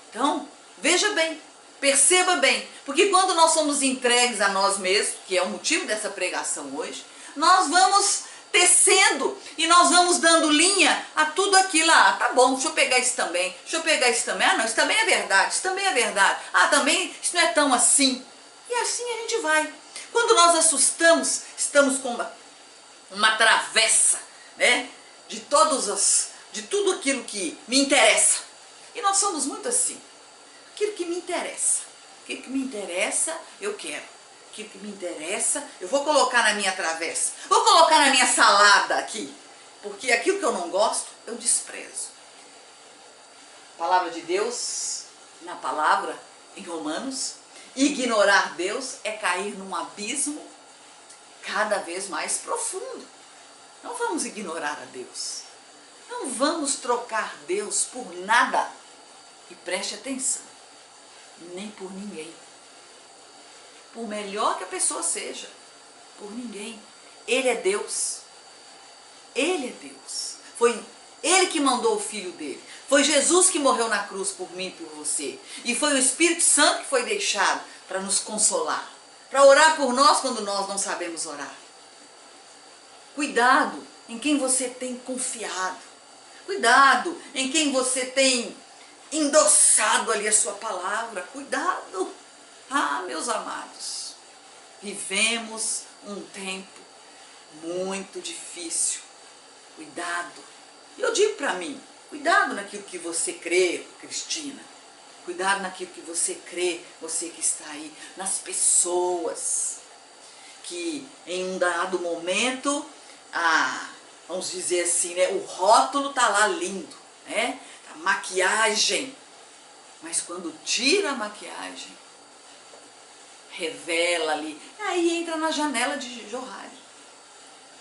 A: Então, veja bem, Perceba bem, porque quando nós somos entregues a nós mesmos, que é o motivo dessa pregação hoje, nós vamos tecendo e nós vamos dando linha a tudo aquilo. Ah, tá bom, deixa eu pegar isso também, deixa eu pegar isso também. Ah, não, isso também é verdade, isso também é verdade. Ah, também, isso não é tão assim. E assim a gente vai. Quando nós assustamos, estamos com uma travessa, né, de tudo aquilo que me interessa. E nós somos muito assim. Aquilo que me interessa. Aquilo que me interessa, eu quero. Aquilo que me interessa, eu vou colocar na minha travessa. Vou colocar na minha salada aqui. Porque aquilo que eu não gosto, eu desprezo. A palavra de Deus, na palavra, em Romanos, ignorar Deus é cair num abismo cada vez mais profundo. Não vamos ignorar a Deus. Não vamos trocar Deus por nada. E preste atenção, nem por ninguém. Por melhor que a pessoa seja, por ninguém. Ele é Deus. Ele é Deus. Foi Ele que mandou o Filho dele. Foi Jesus que morreu na cruz por mim e por você. E foi o Espírito Santo que foi deixado para nos consolar. Para orar por nós quando nós não sabemos orar. Cuidado em quem você tem confiado. Cuidado em quem você tem endossado ali a sua palavra. Cuidado. Ah, meus amados, vivemos um tempo muito difícil. Cuidado. Eu digo para mim, cuidado naquilo que você crê, Cristina. Cuidado naquilo que você crê, você que está aí, nas pessoas que em um dado momento, vamos dizer assim, né, o rótulo tá lá lindo, né? A maquiagem. Mas quando tira a maquiagem, revela ali, aí entra na janela de Johari.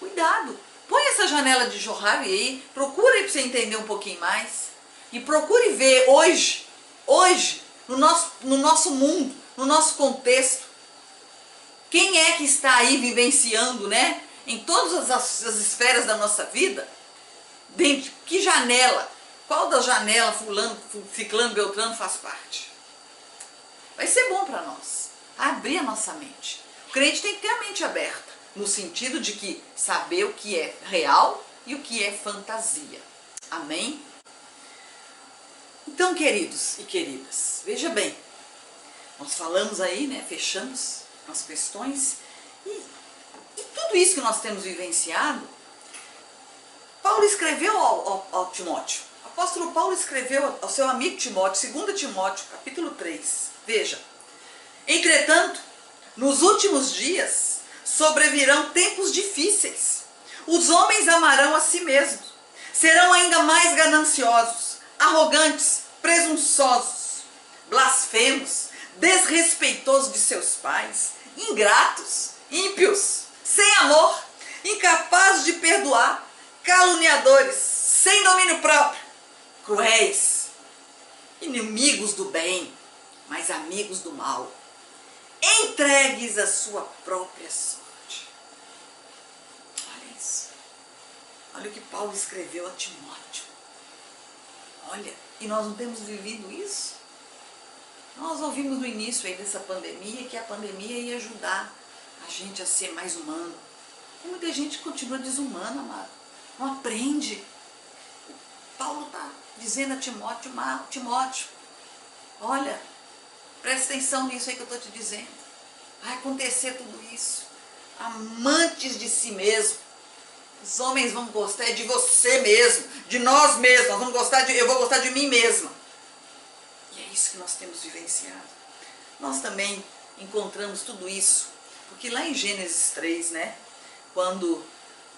A: Cuidado, põe essa janela de Johari aí, procura aí para você entender um pouquinho mais. E procure ver hoje, no nosso mundo, no nosso contexto, quem é que está aí vivenciando, né, em todas as esferas da nossa vida, dentro, que janela, qual da janela fulano, ciclano, beltrano faz parte. Vai ser bom para nós. Abrir a nossa mente. O crente tem que ter a mente aberta, no sentido de que saber o que é real e o que é fantasia. Amém? Então, queridos e queridas, veja bem, nós falamos aí, né, fechamos as questões e tudo isso que nós temos vivenciado, Paulo escreveu ao Timóteo. O apóstolo Paulo escreveu ao seu amigo Timóteo, 2 Timóteo, capítulo 3. Veja. Entretanto, nos últimos dias sobrevirão tempos difíceis. Os homens amarão a si mesmos, serão ainda mais gananciosos, arrogantes, presunçosos, blasfemos, desrespeitosos de seus pais, ingratos, ímpios, sem amor, incapazes de perdoar, caluniadores, sem domínio próprio, cruéis, inimigos do bem, mas amigos do mal, entregues à sua própria sorte. Olha isso. Olha o que Paulo escreveu a Timóteo. Olha, e nós não temos vivido isso? Nós ouvimos no início aí dessa pandemia que a pandemia ia ajudar a gente a ser mais humano. E muita gente continua desumana, amado. Não aprende. Paulo está dizendo a Timóteo, Timóteo, olha, presta atenção nisso aí que eu estou te dizendo. Vai acontecer tudo isso. Amantes de si mesmo. Os homens vão gostar de você mesmo, de nós mesmos. Nós vamos gostar eu vou gostar de mim mesma. E é isso que nós temos vivenciado. Nós também encontramos tudo isso. Porque lá em Gênesis 3, né? Quando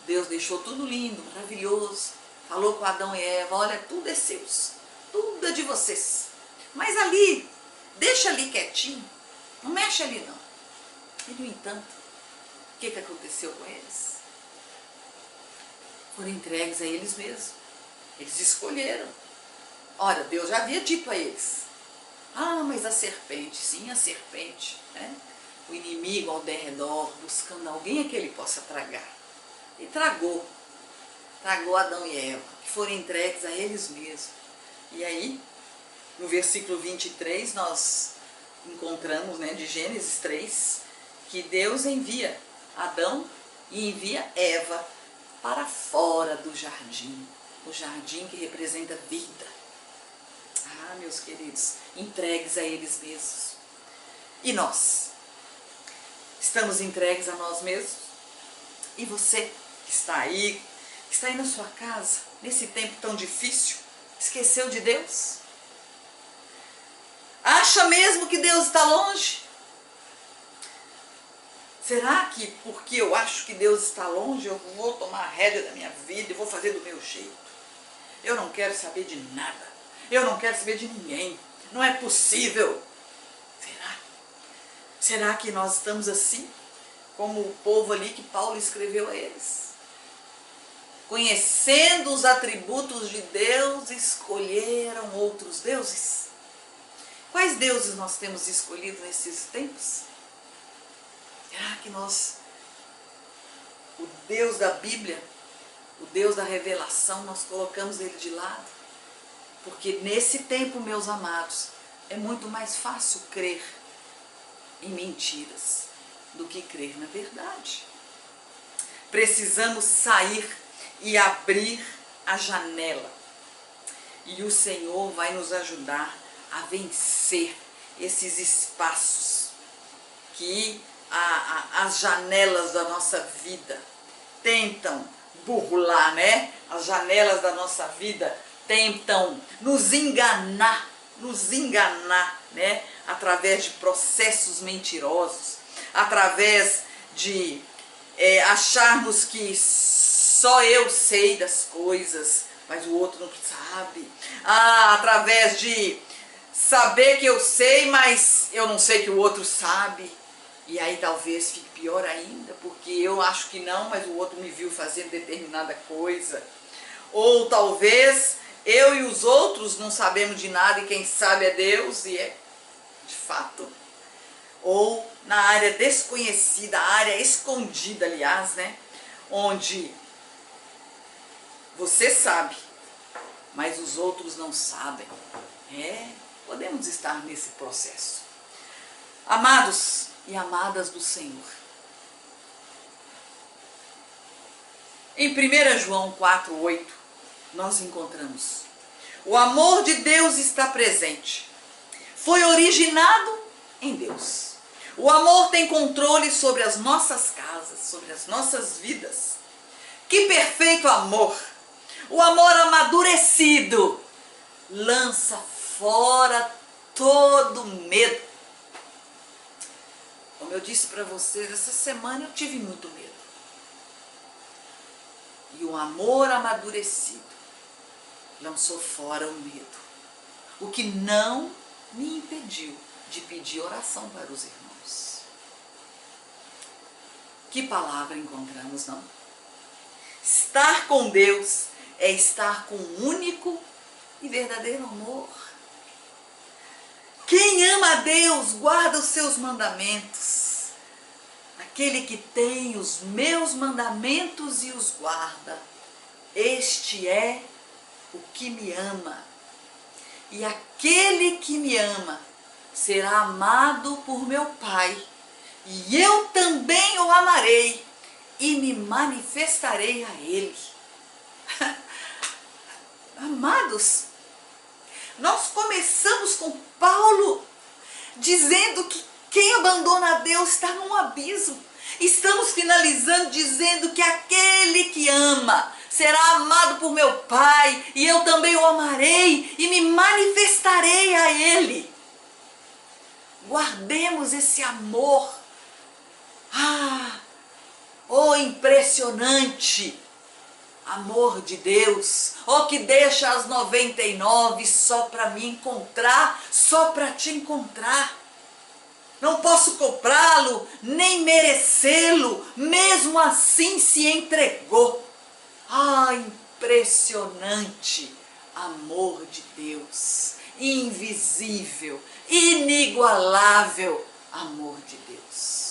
A: Deus deixou tudo lindo, maravilhoso, falou com Adão e Eva, olha, tudo é seus, tudo é de vocês. Mas ali, deixa ali quietinho, não mexe ali não. E no entanto, o que aconteceu com eles? Foram entregues a eles mesmos. Eles escolheram. Ora, Deus já havia dito a eles. Ah, mas a serpente, sim, a serpente, né? O inimigo ao derredor, buscando alguém a que ele possa tragar. E tragou Adão e Eva, que foram entregues a eles mesmos. E aí, no versículo 23, nós encontramos, né, de Gênesis 3, que Deus envia Adão e envia Eva para fora do jardim, o jardim que representa vida. Ah, meus queridos, entregues a eles mesmos. E nós? Estamos entregues a nós mesmos? E você que está aí na sua casa, nesse tempo tão difícil, esqueceu de Deus? Acha mesmo que Deus está longe? Será que porque eu acho que Deus está longe, eu vou tomar a rédea da minha vida e vou fazer do meu jeito? Eu não quero saber de nada. Eu não quero saber de ninguém. Não é possível. Será? Será que nós estamos assim? Como o povo ali que Paulo escreveu a eles? Conhecendo os atributos de Deus, escolheram outros deuses. Quais deuses nós temos escolhido nesses tempos? Será que nós, o Deus da Bíblia, o Deus da revelação, nós colocamos ele de lado? Porque nesse tempo, meus amados, é muito mais fácil crer em mentiras do que crer na verdade. Precisamos sair e abrir a janela. E o Senhor vai nos ajudar a vencer esses espaços que as janelas da nossa vida tentam burlar, né? As janelas da nossa vida tentam nos enganar, né? Através de processos mentirosos, através de acharmos que só eu sei das coisas, mas o outro não sabe. Através de saber que eu sei, mas eu não sei que o outro sabe. E aí talvez fique pior ainda, porque eu acho que não, mas o outro me viu fazendo determinada coisa. Ou talvez eu e os outros não sabemos de nada e quem sabe é Deus, e é de fato. Ou na área desconhecida, a área escondida, aliás, né? Onde você sabe, mas os outros não sabem. Podemos estar nesse processo. Amados e amadas do Senhor, em 1 João 4,8, nós encontramos: o amor de Deus está presente, foi originado em Deus. O amor tem controle sobre as nossas casas, sobre as nossas vidas. Que perfeito amor! O amor amadurecido lança fora todo medo. Como eu disse para vocês, essa semana eu tive muito medo. E o amor amadurecido lançou fora o medo. O que não me impediu de pedir oração para os irmãos. Que palavra encontramos, não? Estar com Deus é estar com o único e verdadeiro amor. Quem ama a Deus guarda os seus mandamentos. Aquele que tem os meus mandamentos e os guarda, este é o que me ama. E aquele que me ama será amado por meu Pai, e eu também o amarei e me manifestarei a ele. Amados, nós começamos com Paulo dizendo que quem abandona a Deus está num abismo. Estamos finalizando dizendo que aquele que ama será amado por meu Pai, e eu também o amarei e me manifestarei a ele. Guardemos esse amor. Oh, impressionante amor de Deus, oh, que deixa as 99 só para me encontrar, só para te encontrar. Não posso comprá-lo, nem merecê-lo, mesmo assim se entregou. Impressionante amor de Deus, invisível, inigualável amor de Deus.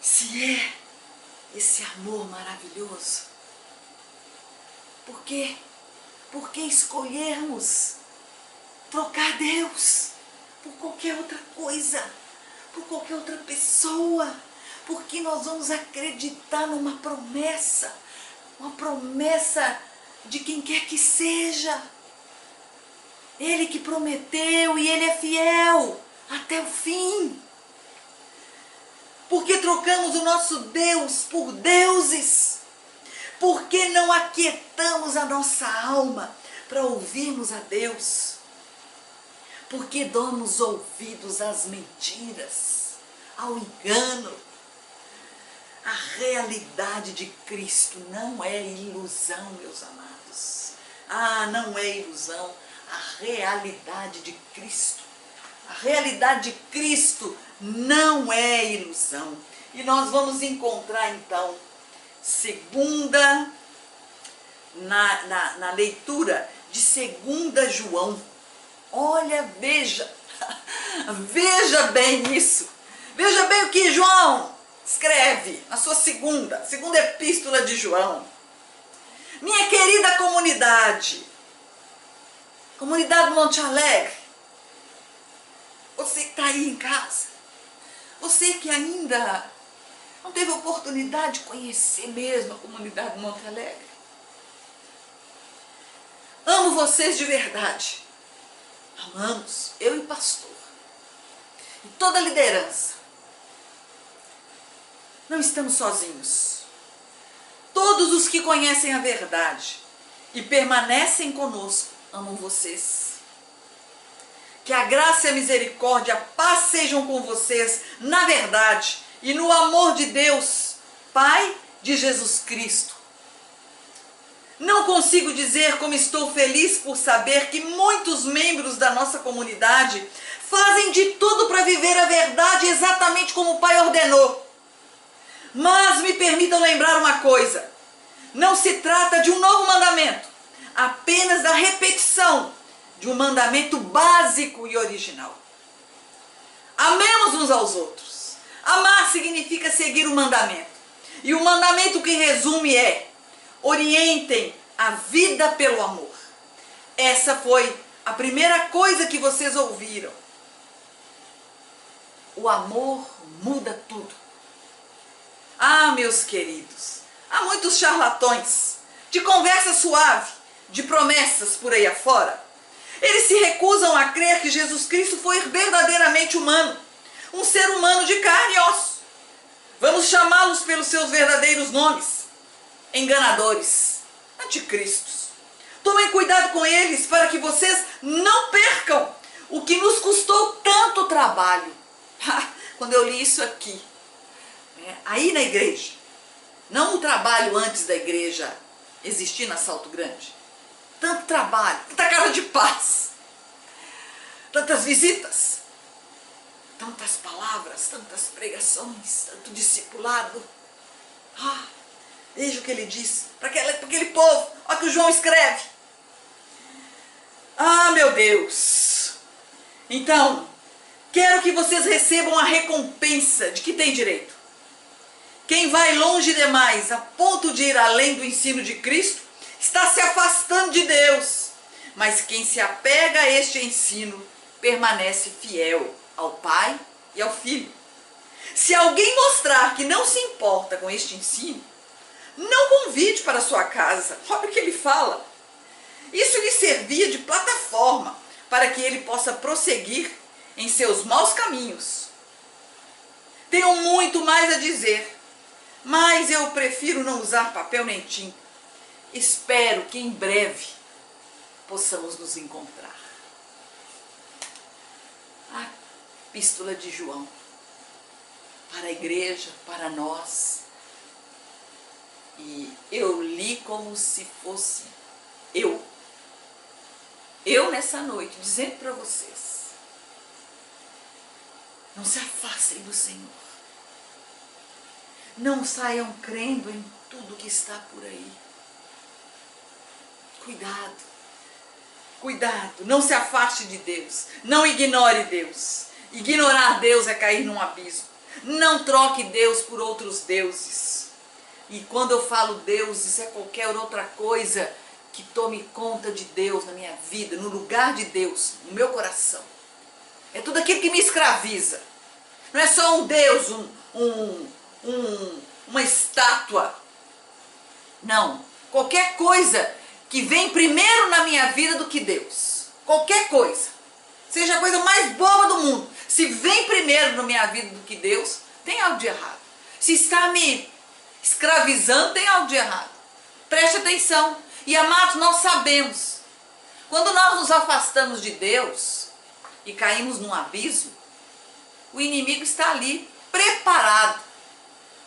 A: Se é esse amor maravilhoso, por que escolhermos trocar Deus por qualquer outra coisa, por qualquer outra pessoa, porque nós vamos acreditar numa promessa, uma promessa de quem quer que seja. Ele que prometeu e Ele é fiel até o fim. Porque trocamos o nosso Deus por deuses? Porque não aquietamos a nossa alma para ouvirmos a Deus? Porque damos ouvidos às mentiras, ao engano? A realidade de Cristo não é ilusão, meus amados. Não é ilusão. A realidade de Cristo. A realidade de Cristo não é ilusão. E nós vamos encontrar então, na leitura de 2 João. Olha, veja bem isso. Veja bem o que João escreve na sua segunda epístola de João. Minha querida comunidade Monte Alegre, você que está aí em casa, você que ainda não teve oportunidade de conhecer mesmo a comunidade Monte Alegre, amo vocês de verdade. Amamos, eu e o pastor, e toda a liderança. Não estamos sozinhos. Todos os que conhecem a verdade e permanecem conosco amam vocês. Que a graça e a misericórdia, a paz sejam com vocês na verdade e no amor de Deus, Pai de Jesus Cristo. Não consigo dizer como estou feliz por saber que muitos membros da nossa comunidade fazem de tudo para viver a verdade exatamente como o Pai ordenou. Mas me permitam lembrar uma coisa: não se trata de um novo mandamento, apenas da repetição de um mandamento básico e original. Amemos uns aos outros. Amar significa seguir o mandamento. E o mandamento que resume é: orientem a vida pelo amor. Essa foi a primeira coisa que vocês ouviram. O amor muda tudo. Meus queridos, há muitos charlatões de conversa suave, de promessas por aí afora. Eles se recusam a crer que Jesus Cristo foi verdadeiramente humano, um ser humano de carne e osso. Vamos chamá-los pelos seus verdadeiros nomes: enganadores, anticristos. Tomem cuidado com eles para que vocês não percam o que nos custou tanto trabalho. Quando eu li isso aqui, aí na igreja, não o trabalho antes da igreja existir na Salto Grande, tanto trabalho, tanta cara de paz, tantas visitas, tantas palavras, tantas pregações, tanto discipulado. Veja o que ele diz para aquele povo. Olha o que o João escreve. Meu Deus. Então, quero que vocês recebam a recompensa de que têm direito. Quem vai longe demais a ponto de ir além do ensino de Cristo está se afastando de Deus. Mas quem se apega a este ensino permanece fiel ao Pai e ao Filho. Se alguém mostrar que não se importa com este ensino, não convide para sua casa. Olha o que ele fala. Isso lhe servia de plataforma para que ele possa prosseguir em seus maus caminhos. Tenho muito mais a dizer, mas eu prefiro não usar papel nem tinta. Espero que em breve possamos nos encontrar. A Epístola de João, para a igreja, para nós. E eu li como se fosse eu nessa noite, dizendo para vocês: não se afastem do Senhor. Não saiam crendo em tudo que está por aí. Cuidado, cuidado, não se afaste de Deus, não ignore Deus. Ignorar Deus é cair num abismo. Não troque Deus por outros deuses. E quando eu falo deuses, é qualquer outra coisa que tome conta de Deus na minha vida, no lugar de Deus, no meu coração. É tudo aquilo que me escraviza. Não é só um Deus, uma estátua. Não. Qualquer coisa que vem primeiro na minha vida do que Deus. Qualquer coisa. Seja a coisa mais boba do mundo. Se vem primeiro na minha vida do que Deus, tem algo de errado. Se está me escravizando, tem algo de errado. Preste atenção. E amados, nós sabemos. Quando nós nos afastamos de Deus e caímos num abismo, o inimigo está ali preparado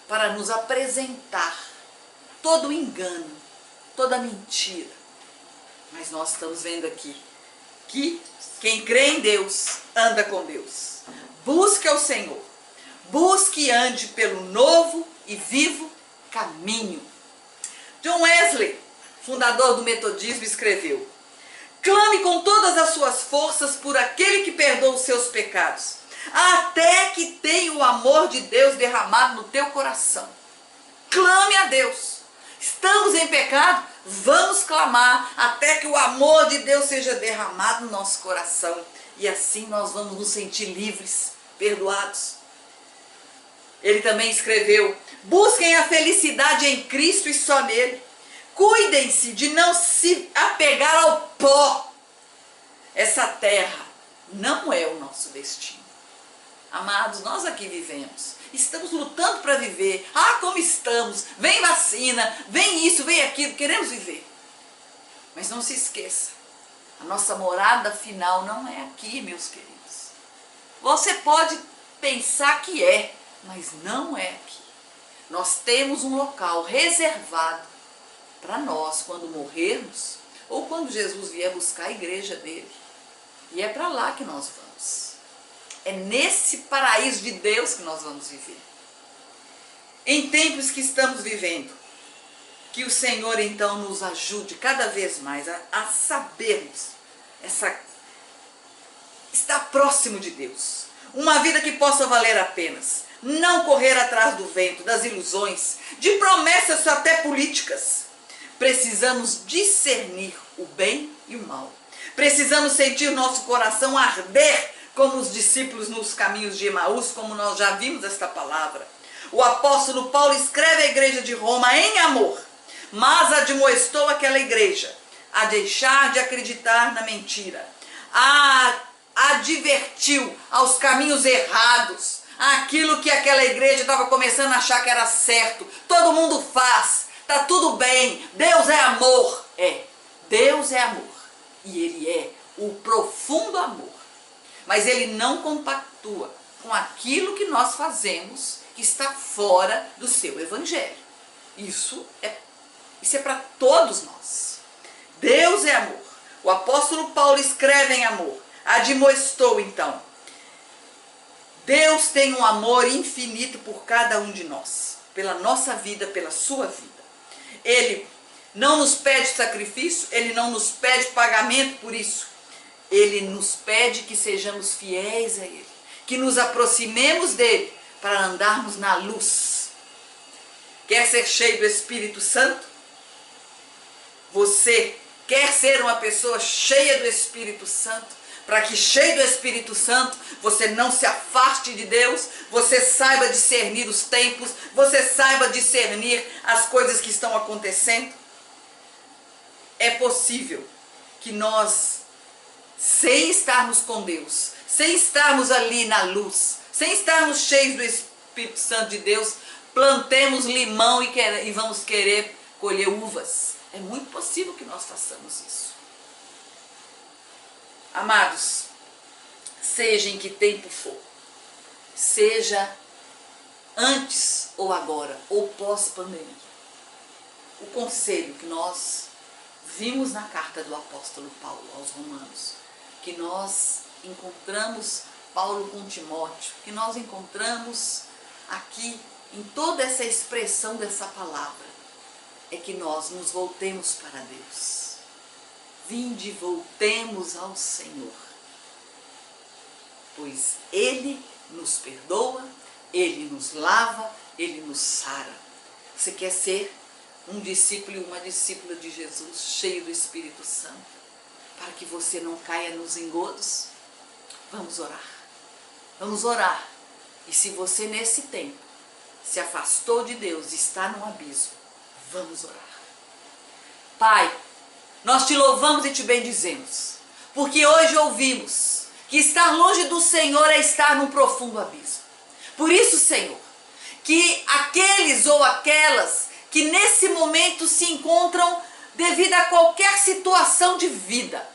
A: para nos apresentar todo o engano, toda a mentira. Mas nós estamos vendo aqui que quem crê em Deus anda com Deus. Busque ao Senhor. Busque e ande pelo novo e vivo caminho. John Wesley, fundador do metodismo, escreveu: clame com todas as suas forças por aquele que perdoa os seus pecados, até que tenha o amor de Deus derramado no teu coração. Clame a Deus. Estamos em pecado? Vamos clamar até que o amor de Deus seja derramado no nosso coração. E assim nós vamos nos sentir livres, perdoados. Ele também escreveu: busquem a felicidade em Cristo e só nele. Cuidem-se de não se apegar ao pó. Essa terra não é o nosso destino. Amados, nós aqui vivemos. Estamos lutando para viver. Ah, como estamos. Vem vacina, vem isso, vem aquilo. Queremos viver. Mas não se esqueça. A nossa morada final não é aqui, meus queridos. Você pode pensar que é, mas não é aqui. Nós temos um local reservado para nós quando morrermos ou quando Jesus vier buscar a igreja dele. E é para lá que nós vamos. É nesse paraíso de Deus que nós vamos viver. Em tempos que estamos vivendo, que o Senhor então nos ajude cada vez mais a sabermos estar próximo de Deus. Uma vida que possa valer a pena. Não correr atrás do vento, das ilusões, de promessas até políticas. Precisamos discernir o bem e o mal. Precisamos sentir nosso coração arder como os discípulos nos caminhos de Emaús, como nós já vimos esta palavra. O apóstolo Paulo escreve à igreja de Roma em amor, mas admoestou aquela igreja a deixar de acreditar na mentira, advertiu aos caminhos errados, aquilo que aquela igreja estava começando a achar que era certo. Todo mundo faz, tá tudo bem, Deus é amor. Deus é amor e Ele é o profundo amor. Mas Ele não compactua com aquilo que nós fazemos que está fora do seu evangelho. Isso é para todos nós. Deus é amor. O apóstolo Paulo escreve em amor. Admoestou então. Deus tem um amor infinito por cada um de nós. Pela nossa vida, pela sua vida. Ele não nos pede sacrifício, Ele não nos pede pagamento por isso. Ele nos pede que sejamos fiéis a Ele, que nos aproximemos dEle para andarmos na luz. Quer ser cheio do Espírito Santo? Você quer ser uma pessoa cheia do Espírito Santo? Para que cheio do Espírito Santo, você não se afaste de Deus, você saiba discernir os tempos, você saiba discernir as coisas que estão acontecendo. É possível que nós, sem estarmos com Deus, sem estarmos ali na luz, sem estarmos cheios do Espírito Santo de Deus, plantemos limão e vamos querer colher uvas. É muito possível que nós façamos isso. Amados, seja em que tempo for, seja antes ou agora, ou pós-pandemia, o conselho que nós vimos na carta do apóstolo Paulo aos Romanos, que nós encontramos Paulo com Timóteo, que nós encontramos aqui em toda essa expressão dessa palavra, é que nós nos voltemos para Deus. Vinde, voltemos ao Senhor, pois Ele nos perdoa, Ele nos lava, Ele nos sara. Você quer ser um discípulo e uma discípula de Jesus, cheio do Espírito Santo, para que você não caia nos engodos? Vamos orar. Vamos orar. E se você nesse tempo se afastou de Deus, está num abismo, vamos orar. Pai, nós te louvamos e te bendizemos, porque hoje ouvimos que estar longe do Senhor é estar num profundo abismo. Por isso, Senhor, que aqueles ou aquelas que nesse momento se encontram devido a qualquer situação de vida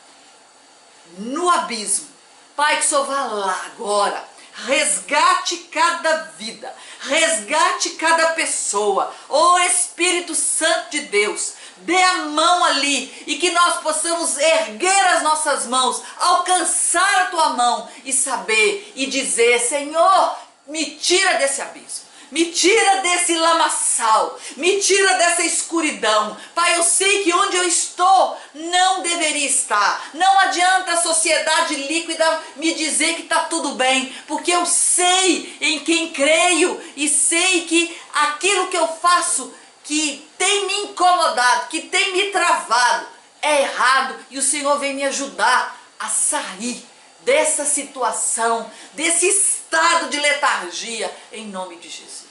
A: no abismo, Pai, que o Senhor vá lá agora, resgate cada vida, resgate cada pessoa. Ó Espírito Santo de Deus, dê a mão ali e que nós possamos erguer as nossas mãos, alcançar a tua mão e saber e dizer: Senhor, me tira desse abismo. Me tira desse lamaçal, me tira dessa escuridão. Pai, eu sei que onde eu estou não deveria estar. Não adianta a sociedade líquida me dizer que está tudo bem, porque eu sei em quem creio e sei que aquilo que eu faço que tem me incomodado, que tem me travado, é errado, e o Senhor vem me ajudar a sair dessa situação, desse estado de letargia, em nome de Jesus.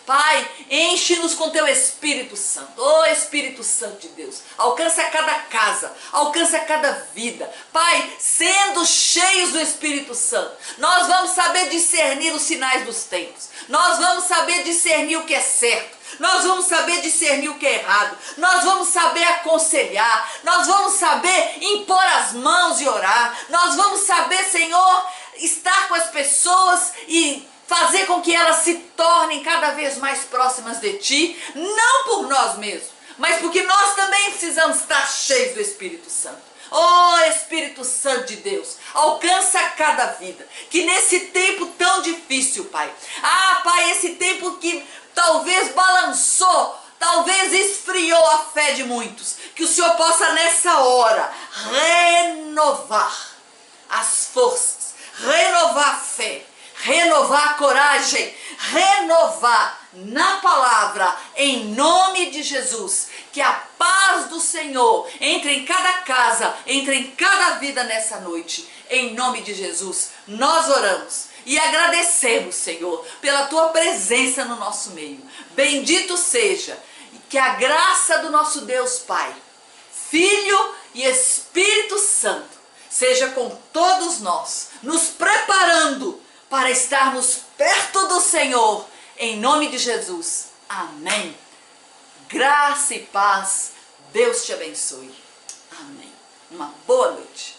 A: Pai, enche-nos com teu Espírito Santo. Ó Espírito Santo de Deus, alcança cada casa, alcança cada vida. Pai, sendo cheios do Espírito Santo, nós vamos saber discernir os sinais dos tempos. Nós vamos saber discernir o que é certo. Nós vamos saber discernir o que é errado. Nós vamos saber aconselhar. Nós vamos saber impor as mãos e orar. Nós vamos saber, Senhor, estar com as pessoas e fazer com que elas se tornem cada vez mais próximas de Ti, não por nós mesmos, mas porque nós também precisamos estar cheios do Espírito Santo. Oh Espírito Santo de Deus, alcança cada vida, que nesse tempo tão difícil, Pai, Pai, esse tempo que talvez balançou, talvez esfriou a fé de muitos, que o Senhor possa nessa hora renovar as forças, renovar a fé, renovar a coragem, renovar na palavra, em nome de Jesus. Que a paz do Senhor entre em cada casa, entre em cada vida nessa noite. Em nome de Jesus, nós oramos e agradecemos, Senhor, pela Tua presença no nosso meio. Bendito seja, que a graça do nosso Deus Pai, Filho e Espírito Santo seja com todos nós, nos preparando para estarmos perto do Senhor, em nome de Jesus. Amém. Graça e paz. Deus te abençoe. Amém. Uma boa noite.